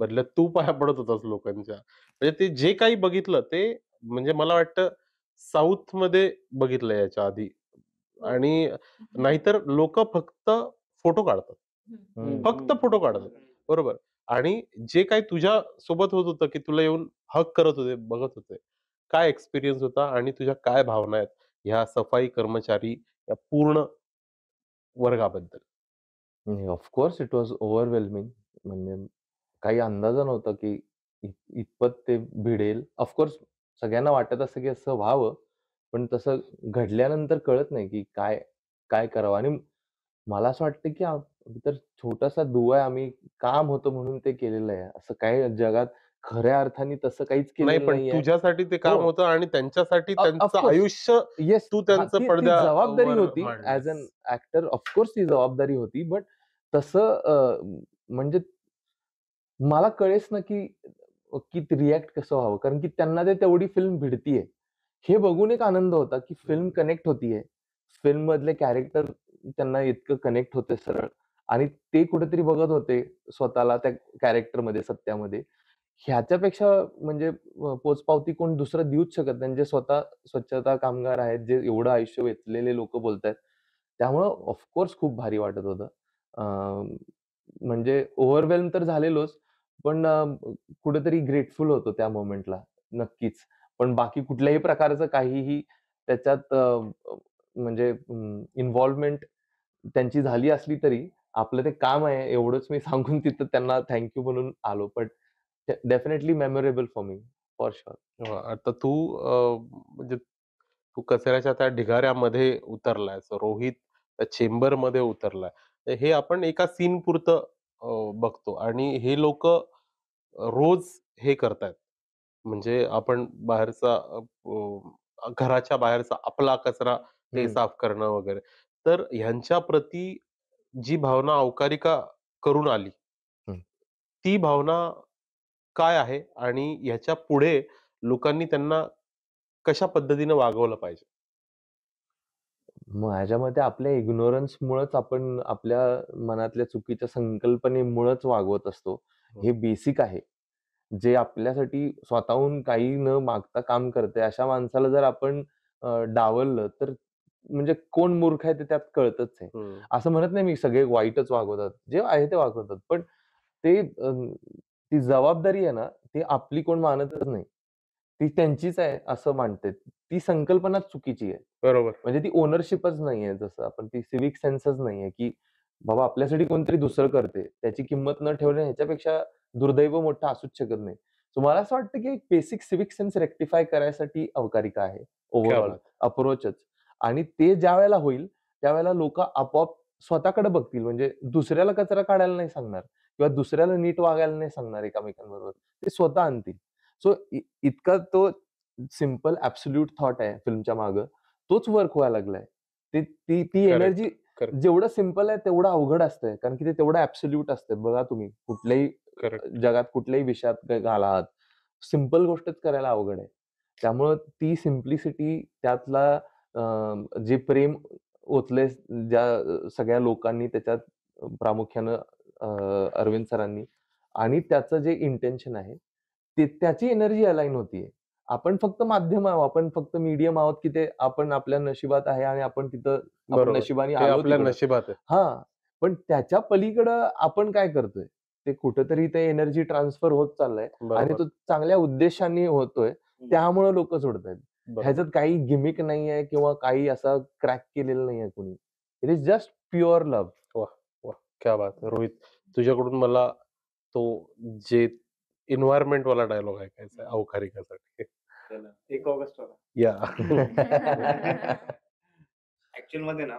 Speaker 1: बदल्यात तू पाया पडत होतास लोकांच्या. म्हणजे ते जे काही बघितलं ते, म्हणजे मला वाटतं साऊथमध्ये बघितलं याच्या आधी.
Speaker 5: हो.
Speaker 1: आणि
Speaker 5: हं.
Speaker 1: नाहीतर लोकं फक्त फोटो काढतात.
Speaker 2: हं.
Speaker 1: फक्त फोटो काढतात. बरोबर. आणि जे काही तुझ्या सोबत होत होतं, की तुला येऊन हग करत होते, बघत होते. काय एक्सपिरियन्स होता आणि तुझ्या काय भावना आहेत ह्या सफाई कर्मचारी या पूर्ण वर्गाबद्दल?
Speaker 2: Of course it was overwhelming. म्हणजे काही अंदाजा नव्हता, की इतपत ते भिडेल. ऑफ कोर्स सगळ्यांना वाटत असतं, की असं व्हावं. पण तसं घडल्यानंतर कळत नाही, की काय काय करावं? आणि मला असं वाटतं, की तर छोटासा दुवा आहे. आम्ही काम होतं म्हणून ते केलेलं आहे. असं काही जगात खऱ्या अर्थाने तसं काहीच
Speaker 1: नाही,
Speaker 2: केलेलं
Speaker 1: पण
Speaker 2: नाहीये.
Speaker 1: तुझ्यासाठी ते काम
Speaker 2: हो.
Speaker 1: होतं आणि त्यांच्यासाठी
Speaker 2: ऑफ
Speaker 1: त्यांचं
Speaker 2: कोर्स.
Speaker 1: आयुष्य
Speaker 2: येस.
Speaker 1: तू
Speaker 2: हां,
Speaker 1: त्यांचं
Speaker 2: ती ती जबाबदारी
Speaker 1: पडद्यावर
Speaker 2: होती. ॲज अन
Speaker 1: मांडलंस.
Speaker 2: ॲक्टर ऑफ कोर्स ती जबाबदारी होती. बट तसं म्हणजे मला कळेच ना, की रिएक्ट कसं व्हावं? कारण की त्यांना ते तेवढी फिल्म भिडतीये. हे बघून एक आनंद होता, की फिल्म कनेक्ट होतीये. फिल्ममधले कॅरेक्टर त्यांना इतकं कनेक्ट होते सरळ आणि ते कुठेतरी बघत होते स्वतःला त्या कॅरेक्टरमध्ये, सत्यामध्ये. ह्याच्यापेक्षा म्हणजे पोचपावती कोण दुसरं देऊच शकत नाही. जे स्वतः स्वच्छता कामगार आहेत, जे एवढं आयुष्य वेचलेले लोकं बोलतायत. त्यामुळं ऑफ कोर्स खूप भारी वाटत होतं. म्हणजे ओव्हरवेल्म तर झालेलोच, पण कुठेतरी ग्रेटफुल होतो त्या मोमेंटला नक्कीच. पण बाकी कुठल्याही प्रकारचं काहीही त्याच्यात म्हणजे इन्व्हॉल्वमेंट त्यांची झाली असली तरी आपलं ते काम आहे एवढंच मी सांगून तिथं त्यांना थँक यू म्हणून आलो. पण definitely memorable for me, for sure.
Speaker 1: आता तू म्हणजे तू कचऱ्याच्या त्या ढिगाऱ्यामध्ये उतरलायस. रोहित त्या चेंबरमध्ये उतरलाय. हे आपण एका सीन पुरतं बघतो आणि हे लोक रोज हे करतायत. म्हणजे आपण बाहेरचा घराच्या बाहेरचा आपला कचरा ते
Speaker 2: हम्म.
Speaker 1: साफ करणं वगैरे. तर ह्यांच्या प्रती जी भावना अवकारिका करून आली,
Speaker 2: हम्म.
Speaker 1: ती भावना काय आहे आणि ह्याच्या पुढे लोकांनी त्यांना कशा पद्धतीने वागवलं पाहिजे?
Speaker 2: माझ्या मते आपल्या इग्नोरन्स मुळेच आपण आपल्या मनातल्या चुकीच्या संकल्पनेमुळेच वागवत असतो. हे बेसिक आहे. जे आपल्यासाठी स्वतःहून काही न मागता काम करते अशा माणसाला जर आपण डावललं तर म्हणजे कोण मूर्ख आहे ते त्यात कळतच आहे. असं म्हणत नाही मी सगळे वाईटच वागवतात. जे आहे ते वागवतात. पण ते ती जबाबदारी आहे ना, ती आपली कोण मानतच नाही. ती त्यांचीच आहे असं मानते. ती संकल्पनाच चुकीची आहे.
Speaker 1: बरोबर.
Speaker 2: म्हणजे ती ओनरशिपच नाहीये. जसं आपण ती सिव्हिक सेन्सच नाहीये, की बाबा आपल्यासाठी कोणतरी दुसरं करते. त्याची किंमत न ठेवणे ह्याच्यापेक्षा दुर्दैव मोठं असूच शकत नाही. सो मला असं वाटतं, की बेसिक सिव्हिक सेन्स रेक्टिफाय करायसाठी अवकारिका आहे.
Speaker 1: क्या
Speaker 2: ओव्हरऑल
Speaker 1: बात!
Speaker 2: अप्रोचच. आणि ते ज्यावेळेला होईल, त्यावेळेला लोकं आपोआप स्वतःकडे बघतील. म्हणजे दुसऱ्याला कचरा काढायला नाही सांगणार किंवा दुसऱ्याला नीट वागायला नाही सांगणार एकमेकांबरोबर. ते स्वतः आणतील. सो इतका तो सिंपल ॲब्सोल्यूट थॉट आहे फिल्मच्या मागं. तोच वर्क व्हायला लागलाय. ती
Speaker 1: करेक्ट,
Speaker 2: एनर्जी
Speaker 1: करेक्ट,
Speaker 2: जेवढं सिंपल आहे तेवढं अवघड असतंय. कारण की ते तेवढं ॲब्सोल्यूट असतं. बघा तुम्ही कुठल्याही
Speaker 1: करेक्ट.
Speaker 2: जगात कुठल्याही विषयात घाला आहात. सिंपल गोष्टच करायला अवघड आहे. त्यामुळं ती सिम्प्लिसिटी त्यातला जे प्रेम ओतलंय ज्या सगळ्या लोकांनी त्याच्यात प्रामुख्यानं अरविंद सरांनी आणि त्याचं जे इंटेन्शन आहे, ते त्याची एनर्जी अलाईन होतीये. आपण फक्त माध्यम आहोत. आपण फक्त मीडियम आहोत, की ते आपण आपल्या नशिबात आहे आणि आपण तिथं आपण
Speaker 1: बरोबर.
Speaker 2: नशिबाने
Speaker 1: ते
Speaker 2: आलो
Speaker 1: आपल्या
Speaker 2: तिकडं.
Speaker 1: नशिबात आहे.
Speaker 2: हां. पण त्याच्या पलीकडं आपण काय करतोय? ते कुठेतरी ते एनर्जी ट्रान्सफर होत चाललंय आणि
Speaker 1: बरोबर,
Speaker 2: तो चांगल्या उद्देशाने होतोय. त्यामुळं लोकं सोडतायत.
Speaker 1: बरोबर.
Speaker 2: ह्याच्यात काही गिमिक नाहीये किंवा काही असा क्रॅक केलेलं नाहीये कुणी. It is just pure love.
Speaker 1: वाह! वाह! क्या बात है! रोहित, तुझ्याकडून मला तो जे एन्व्हायर्नमेंट वाला डायलॉग ऐकायचा आहे अवकारिकासाठी.
Speaker 4: चला, 1 ऑगस्ट वाला.
Speaker 1: या.
Speaker 4: ऍक्च्युअल मध्ये ना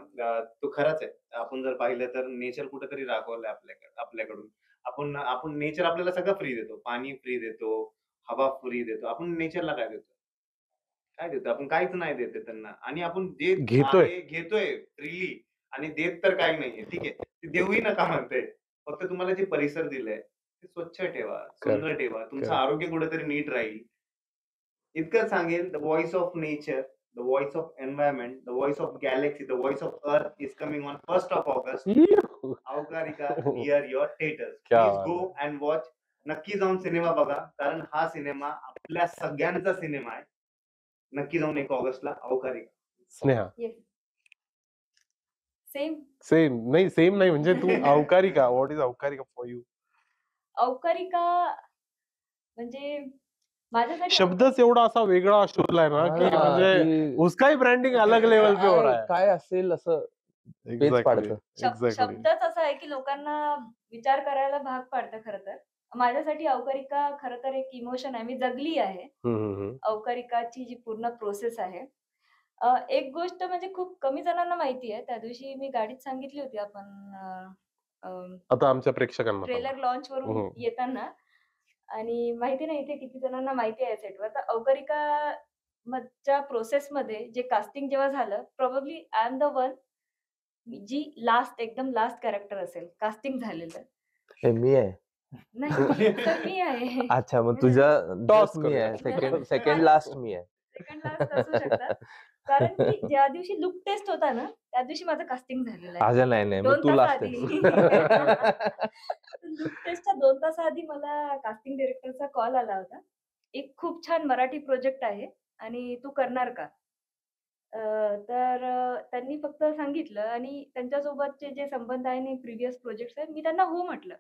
Speaker 4: तो खराच आहे. आपण जर पाहिलं तर नेचर कुठेतरी राखवलंय आपल्याकडून. आपण नेचर आपल्याला सगळं फ्री देतो. पाणी फ्री देतो, हवा फ्री देतो. आपण नेचरला काय देतो? काय देतो? आपण काहीच नाही देत आहे त्यांना आणि आपण जे
Speaker 1: घेतोय.
Speaker 4: आहे घेतोय फ्रीली आणि देत तर काही नाहीये. ठीक आहे. ते देऊही नका म्हणतोय. फक्त तुम्हाला जे परिसर दिलंय ते स्वच्छ ठेवा, सुंदर ठेवा. तुमचं
Speaker 1: correct.
Speaker 4: आरोग्य कुठेतरी नीट राहील. इतकंच सांगेल, the voice of nature, the voice of environment, the voice of galaxy, the voice of earth is coming on 1st of August. Avkarika near your theatres.
Speaker 1: क्या
Speaker 4: प्लीज
Speaker 1: बात
Speaker 4: गो अँड वॉच. नक्की जाऊन सिनेमा बघा. कारण हा सिनेमा आपल्या सगळ्यांचा सिनेमा आहे. नक्की जाऊन 1 ऑगस्टला Avkarika.
Speaker 1: Sneha.
Speaker 5: Yes. Same.
Speaker 1: Same नाही म्हणजे तू Avkarika. What is Avkarika for you?
Speaker 5: Avkarika म्हणजे माझ्यासाठी
Speaker 1: शब्दच एवढा असा वेगळा शोधलाय ना, की
Speaker 2: हां,
Speaker 1: म्हणजे
Speaker 2: की
Speaker 1: उसका ही ब्रँडिंग अलग लेवल पे हो रहा है.
Speaker 2: काय असेल असं पेच
Speaker 1: एक्झॅक्टली,
Speaker 2: पाडतं.
Speaker 1: एक्झॅक्टली.
Speaker 5: शब्दच असा आहे की लोकांना विचार करायला भाग पाडतं खरं तर. माझ्यासाठी अवकारिका खरं तर एक इमोशन आहे. मी जगली आहे. अवकारिकाची जी पूर्ण प्रोसेस आहे. एक गोष्ट म्हणजे खूप कमी जणांना माहिती आहे. त्या दिवशी मी गाडीत सांगितली होती आपण
Speaker 1: आता आमच्या प्रेक्षकांना
Speaker 5: ट्रेलर लॉन्च वरून
Speaker 1: हो.
Speaker 5: येताना आणि माहिती नाही इथे किती जणांना माहिती आहे सेटवर. तर अवकारिका च्या प्रोसेसमध्ये जे कास्टिंग जेव्हा झालं, probably I am the one जी एकदम लास्ट कॅरेक्टर असेल कास्टिंग झालेलं.
Speaker 2: हे मी आहे.
Speaker 5: नाही, तर मी आहे.
Speaker 2: अच्छा, मग तुझ्या
Speaker 1: टॉस
Speaker 2: जस्ट मी आहे.
Speaker 1: करूया.
Speaker 2: सेकंड लास्ट मी आहे.
Speaker 5: सेकंड लास्ट असू शकतात. कारण की ज्या दिवशी लुक टेस्ट होता ना, त्या दिवशी माझं कास्टिंग झालेलं आहे.
Speaker 2: अच्छा, नाही. मग
Speaker 5: 2
Speaker 2: तू
Speaker 5: तास
Speaker 2: लास्ट
Speaker 5: आधी.
Speaker 2: आहेस.
Speaker 5: लुक टेस्टच्या 2 तास आधी मला कास्टिंग डायरेक्टरचा कॉल आला होता. एक खूप छान मराठी प्रोजेक्ट आहे आणि तू करणार का? तर त्यांनी फक्त सांगितलं आणि त्यांच्यासोबतचे जे संबंध आहे आणि प्रिव्हियस प्रोजेक्ट्स आहेत, मी त्यांना हो म्हटलं.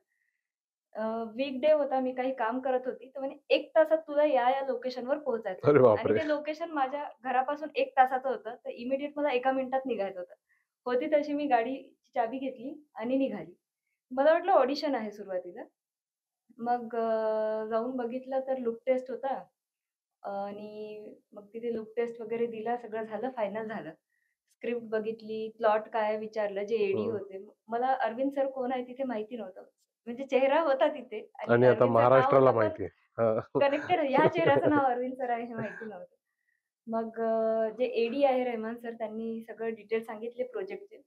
Speaker 5: वीकडे होता, मी काही काम करत होती. तर म्हणे 1 तासात तुला या लोकेशनवर पोहोचायचं
Speaker 1: अरे
Speaker 5: आणि
Speaker 1: बापरे!
Speaker 5: ते लोकेशन माझ्या घरापासून 1 तासाचं होतं. तर इमिडिएट मला 1 मिनिटात निघायचं होतं. होती तशी मी गाडीची चाबी घेतली आणि निघाली. मला वाटलं ऑडिशन आहे सुरुवातीला. मग जाऊन बघितलं तर लुक टेस्ट होता आणि मग तिथे लुक टेस्ट वगैरे दिला, सगळं झालं, फायनल झालं. स्क्रिप्ट बघितली, प्लॉट काय विचारलं, जे एडी
Speaker 1: हं.
Speaker 5: होते. मला अरविंद सर कोण आहे तिथे माहिती नव्हतं. म्हणजे चेहरा होता तिथे
Speaker 1: आणि
Speaker 5: आणि
Speaker 1: आता
Speaker 5: अरविंद सर नाव
Speaker 1: महाराष्ट्राला
Speaker 5: होतं, पण
Speaker 1: माहिती आहे.
Speaker 5: कनेक्टेड ह्या चेहऱ्याचं नाव अरविंद सर आहे हे माहिती नव्हतं. मग जे एडी आहे रेहमान सर, त्यांनी सगळं डिटेल सांगितले प्रोजेक्टचे.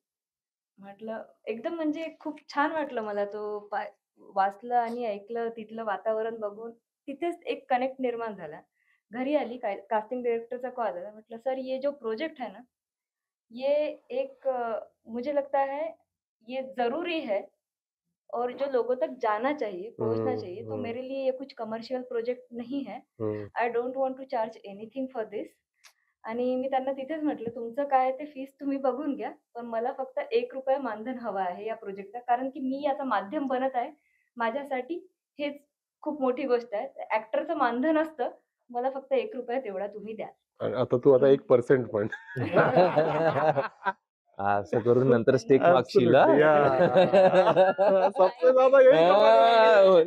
Speaker 5: म्हटलं एकदम म्हणजे खूप छान वाटलं मला तो वाचलं आणि ऐकलं, तिथलं वातावरण बघून तिथेच एक कनेक्ट निर्माण झाला. घरी आली, कास्टिंग डायरेक्टरचा कॉल आला. म्हटलं, "सर ये जो प्रोजेक्ट है ना, ये एक मुझे लगता है ये ज़रूरी है और जो लोगों तक जाना चाहिए, पहुँचना चाहिए। तो मेरे लिए ये कुछ कमर्शियल प्रोजेक्ट नहीं है. I don't want to charge anything for this." आणि मी त्यांना तिथेच म्हटलं, "तुमचं काय आहे ते फीस तुम्ही बघून घ्या. पण मला फक्त ₹1 मानधन हवं आहे या प्रोजेक्टला. कारण की मी याचं माध्यम बनत आहे. माझ्यासाठी हेच खूप मोठी गोष्ट आहे. ॲक्टरचं मानधन असतं. मला फक्त ₹1 तेवढा तुम्ही द्या."
Speaker 1: आता तू आता 1% पण.
Speaker 2: असं करून नंतर स्टेक मागशील
Speaker 1: Absolutely, सबसे ज्यादा यही कमाने वाली.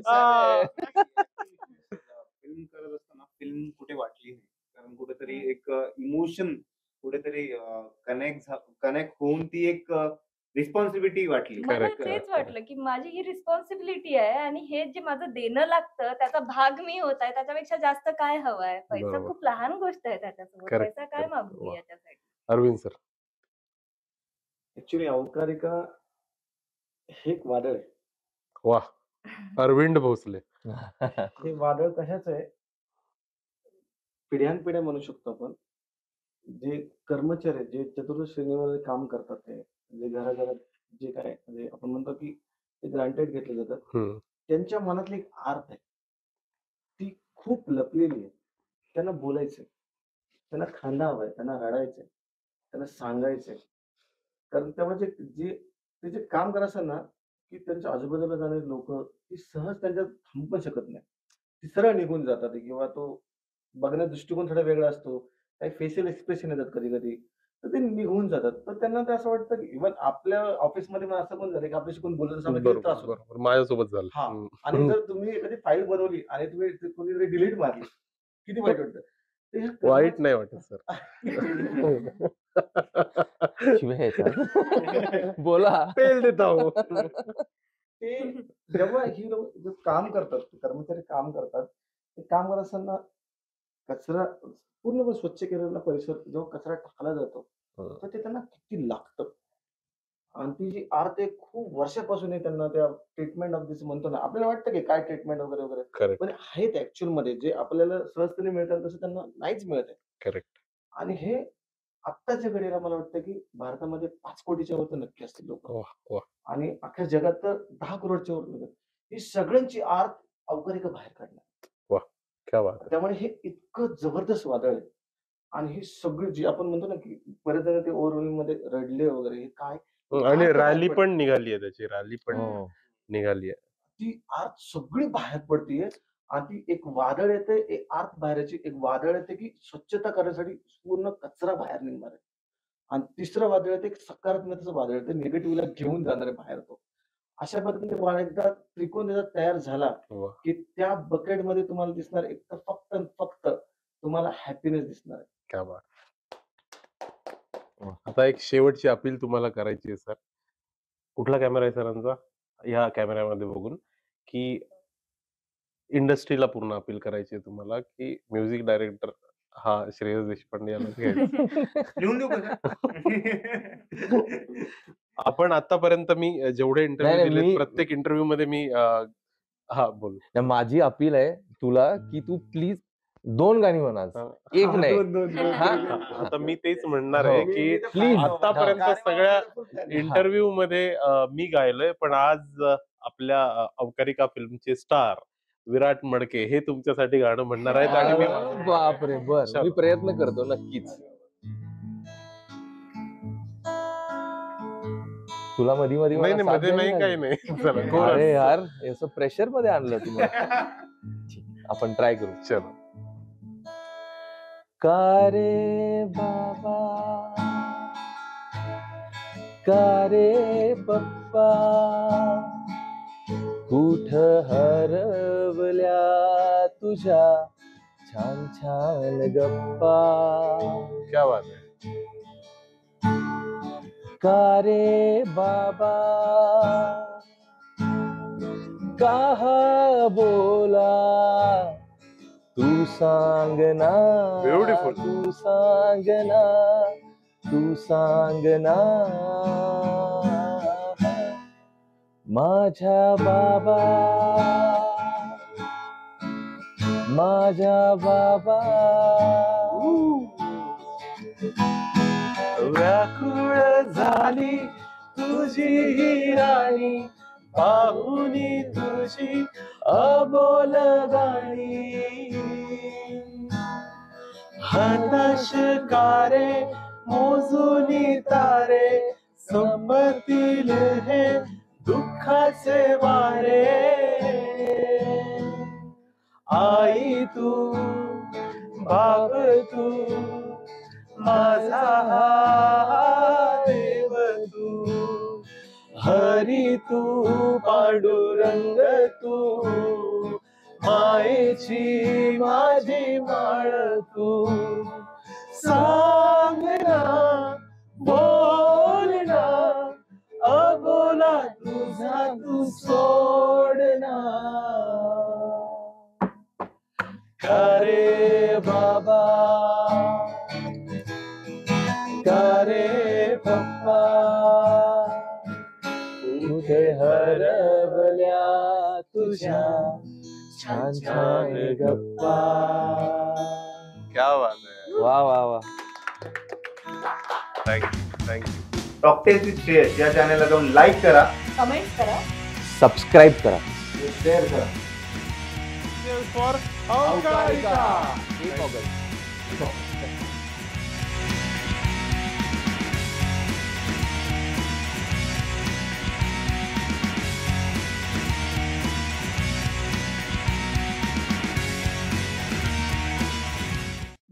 Speaker 4: फिल्म करत असताना फिल्म कुठे वाटली नाही, कारण कुठेतरी एक इमोशन कुठेतरी कनेक्ट होऊन ती एक रिस्पॉन्सिबिलिटी वाटली.
Speaker 5: मला तेच वाटलं, की माझी ही रिस्पॉन्सिबिलिटी आहे आणि हे जे माझं देणं लागतं त्याचा भाग मी होत आहे. त्याच्यापेक्षा जास्त काय हवं आहे? पैसा
Speaker 1: बरोबर.
Speaker 5: खूप लहान गोष्ट आहे त्याच्यासमोर.
Speaker 1: Correct,
Speaker 5: पैसा काय
Speaker 1: correct.
Speaker 5: मागू मी
Speaker 1: वाह.
Speaker 5: याच्यासाठी?
Speaker 1: अरविंद सर.
Speaker 3: ऍक्च्युली अवकारिका हे एक वादळ आहे.
Speaker 1: वा. अरविंद भोसले.
Speaker 3: हे वादळ कशाच आहे, पिढ्यानपिढ्या म्हणू शकतो आपण. जे कर्मचारी आहेत, जे चतुर्थ श्रेणीमध्ये काम करतात, ते जे घराघरात जे काय म्हणजे आपण म्हणतो की ते ग्रांटेड घेतले जातात,
Speaker 1: हम्म.
Speaker 3: त्यांच्या मनातली एक आर्त आहे, ती खूप लपलेली आहे. त्यांना बोलायचंय, त्यांना खांदा हवाय, त्यांना रडायचंय, त्यांना सांगायचंय. कारण त्यामुळे ते जे काम करत असतात ना, की त्यांच्या आजूबाजूला जाणारे लोक ती सहज त्यांच्यात थांबू पण शकत नाही. ती सरळ निघून जातात किंवा तो बघण्याचा दृष्टिकोन थोडा वेगळा असतो. काही फेशियल एक्सप्रेशन येतात कधी-कधी. तर ते निघून जातात. तर त्यांना ते असं वाटतं की इव्हन आपल्या ऑफिसमध्ये पण असं पण झालं की आपल्याशी कोणी बोलत असताना किती
Speaker 1: बरोबर
Speaker 3: त्रास होतो.
Speaker 1: बरोबर माझ्यासोबत झालं.
Speaker 3: हां.
Speaker 1: हम्म.
Speaker 3: आणि जर तुम्ही एखादी फाईल बनवली आणि तुम्ही कोणीतरी डिलीट मारली, किती वाईट वाटतं. ते हे
Speaker 1: वाईट नाही वाटत सर.
Speaker 2: शिवाय येतात. बोला.
Speaker 1: तेल देता हो.
Speaker 3: ते जेव्हा ही लोक जे काम करतात, कर्मचारी काम करतात, ते काम करत असताना कचरा पूर्णपणे स्वच्छ केलेला परिसर जेव्हा कचरा टाकला जातो, तर ते त्यांना किती लागतं. आणि ती जी आर्त आहे खूप वर्षापासून आहे त्यांना त्या ट्रीटमेंट ऑफ दिस म्हणतो ना, आपल्याला वाटतं की काय ट्रीटमेंट वगैरे, वगैरे.
Speaker 1: करेक्ट
Speaker 3: पण आहेत ॲक्चुअलमध्ये जे आपल्याला सहजतेने मिळतात तसं त्यांना नाहीच मिळत आहे.
Speaker 1: करेक्ट.
Speaker 3: आणि हे आत्ताच्या घडीला मला वाटतं की भारतामध्ये 5 कोटीच्या वर तर नक्की असतील लोकं.
Speaker 1: वाह वाह.
Speaker 3: आणि अख्ख्या जगात तर 10 करोडच्या वर लोकं आहेत. ही सगळ्यांची आर्त अवकारिका बाहेर काढणार.
Speaker 1: क्या बात आहे.
Speaker 3: त्यामुळे हे इतकं जबरदस्त वादळ आहे. आणि ही सगळी जी आपण म्हणतो ना की बरेच जण ते ओव्हरव्ह्यूमध्ये रडले वगैरे, हे काय
Speaker 1: आणि
Speaker 3: आर्त
Speaker 1: रॅली
Speaker 3: बाहेर
Speaker 1: पण निघाली आहे त्याची. रॅली पण
Speaker 2: हो.
Speaker 1: निघाली आहे.
Speaker 3: ती आर्त सगळी बाहेर पडतीये आणि ती एक वादळ येते, एक आर्त बाहेर यायची, एक वादळ येते की स्वच्छता करण्यासाठी पूर्ण कचरा बाहेर निघणार आहे. आणि तिसरं वादळ येते, एक सकारात्मकतेचं वादळ येते, निगेटिव्हला घेऊन जाणार आहे बाहेर तो. अशा पद्धतीने एकदा त्रिकोण त्याचा तयार झाला
Speaker 1: वाह.
Speaker 3: की त्या बकेटमध्ये तुम्हाला दिसणार एक तर फक्त आणि फक्त तुम्हाला हॅपीनेस दिसणार आहे.
Speaker 1: क्या बात. आता एक शेवटची अपील तुम्हाला करायची आहे सर. कुठला कॅमेरा आहे सरांचा? ह्या कॅमेऱ्यामध्ये बघून की इंडस्ट्रीला पूर्ण अपील करायची आहे तुम्हाला की म्युझिक डायरेक्टर हा श्रेयस देशपांडे याला घ्यायचा.
Speaker 4: लिहून देऊ का?
Speaker 1: आपण आतापर्यंत मी जेवढे
Speaker 2: नाही,
Speaker 1: इंटरव्ह्यू
Speaker 2: नाही,
Speaker 1: दिले
Speaker 2: मी-
Speaker 1: प्रत्येक इंटरव्ह्यू मध्ये मी हा बोल.
Speaker 2: नाही, माझी अपील आहे तुला की तू प्लीज 2 गाणी म्हण आज.
Speaker 1: हा.
Speaker 2: एक
Speaker 3: हा,
Speaker 2: नाही.
Speaker 3: दोन.
Speaker 2: हा.
Speaker 1: आता मी तेच म्हणणार
Speaker 2: हो.
Speaker 1: आहे की
Speaker 2: Please.
Speaker 1: आतापर्यंत सगळ्या इंटरव्ह्यू मध्ये मी गायलोय, पण आज आपल्या अवकारिका फिल्मचे स्टार विराट मडके हे तुमच्यासाठी गाणं म्हणणार आहेत आणि मी
Speaker 2: बापरे, बर
Speaker 1: चलो.
Speaker 2: मी प्रयत्न करतो नक्कीच. तुला मधी मधी
Speaker 1: नाही
Speaker 2: मला
Speaker 1: नाही
Speaker 2: साथ
Speaker 1: मध्ये नाही
Speaker 2: द्यावी
Speaker 1: काही
Speaker 2: लागेल.
Speaker 1: नाही. चला
Speaker 2: अरे
Speaker 1: chorus.
Speaker 2: यार असं प्रेशर मध्ये आणलं तुम्हाला. आपण ट्राय करू.
Speaker 1: चलो.
Speaker 2: का रे बाबा, का रे पप्पा, कुठ हरवल्या तुझ्या छान छान गप्पा.
Speaker 1: क्या बात आहे.
Speaker 2: का रे बाबा कहा बोला तू सांगना,
Speaker 1: Beautiful.
Speaker 2: तू सांगना, तू सांगना माझ्या बाबा, माझ्या बाबा व्याकुळ झाली तुझी ही राणी पाहुनी तुझी अबोल गाणी हताश कारे मोजूनी तारे संपतील हे दुःखाचे वारे आई तू बाप तू माझा हा देव तू हरी तू पांडुरंग तू मायेची माझी माळ तू सांगना बोलना अबोला तुझा तू सोडना का रे बाबा का रे पप्पा कुठे हरवल्या तुझ्या छान छान गप्पा.
Speaker 1: क्या बात आहे.
Speaker 2: वा वा वा.
Speaker 1: थँक्यू.
Speaker 4: टॉकटेल्स विथ श्रेयस या चॅनलला जाऊन लाईक करा,
Speaker 5: कमेंट करा,
Speaker 2: सबस्क्राईब करा.
Speaker 3: शेअर करा.
Speaker 1: फॉर
Speaker 2: अवकाळिका. 1 ऑगस्ट.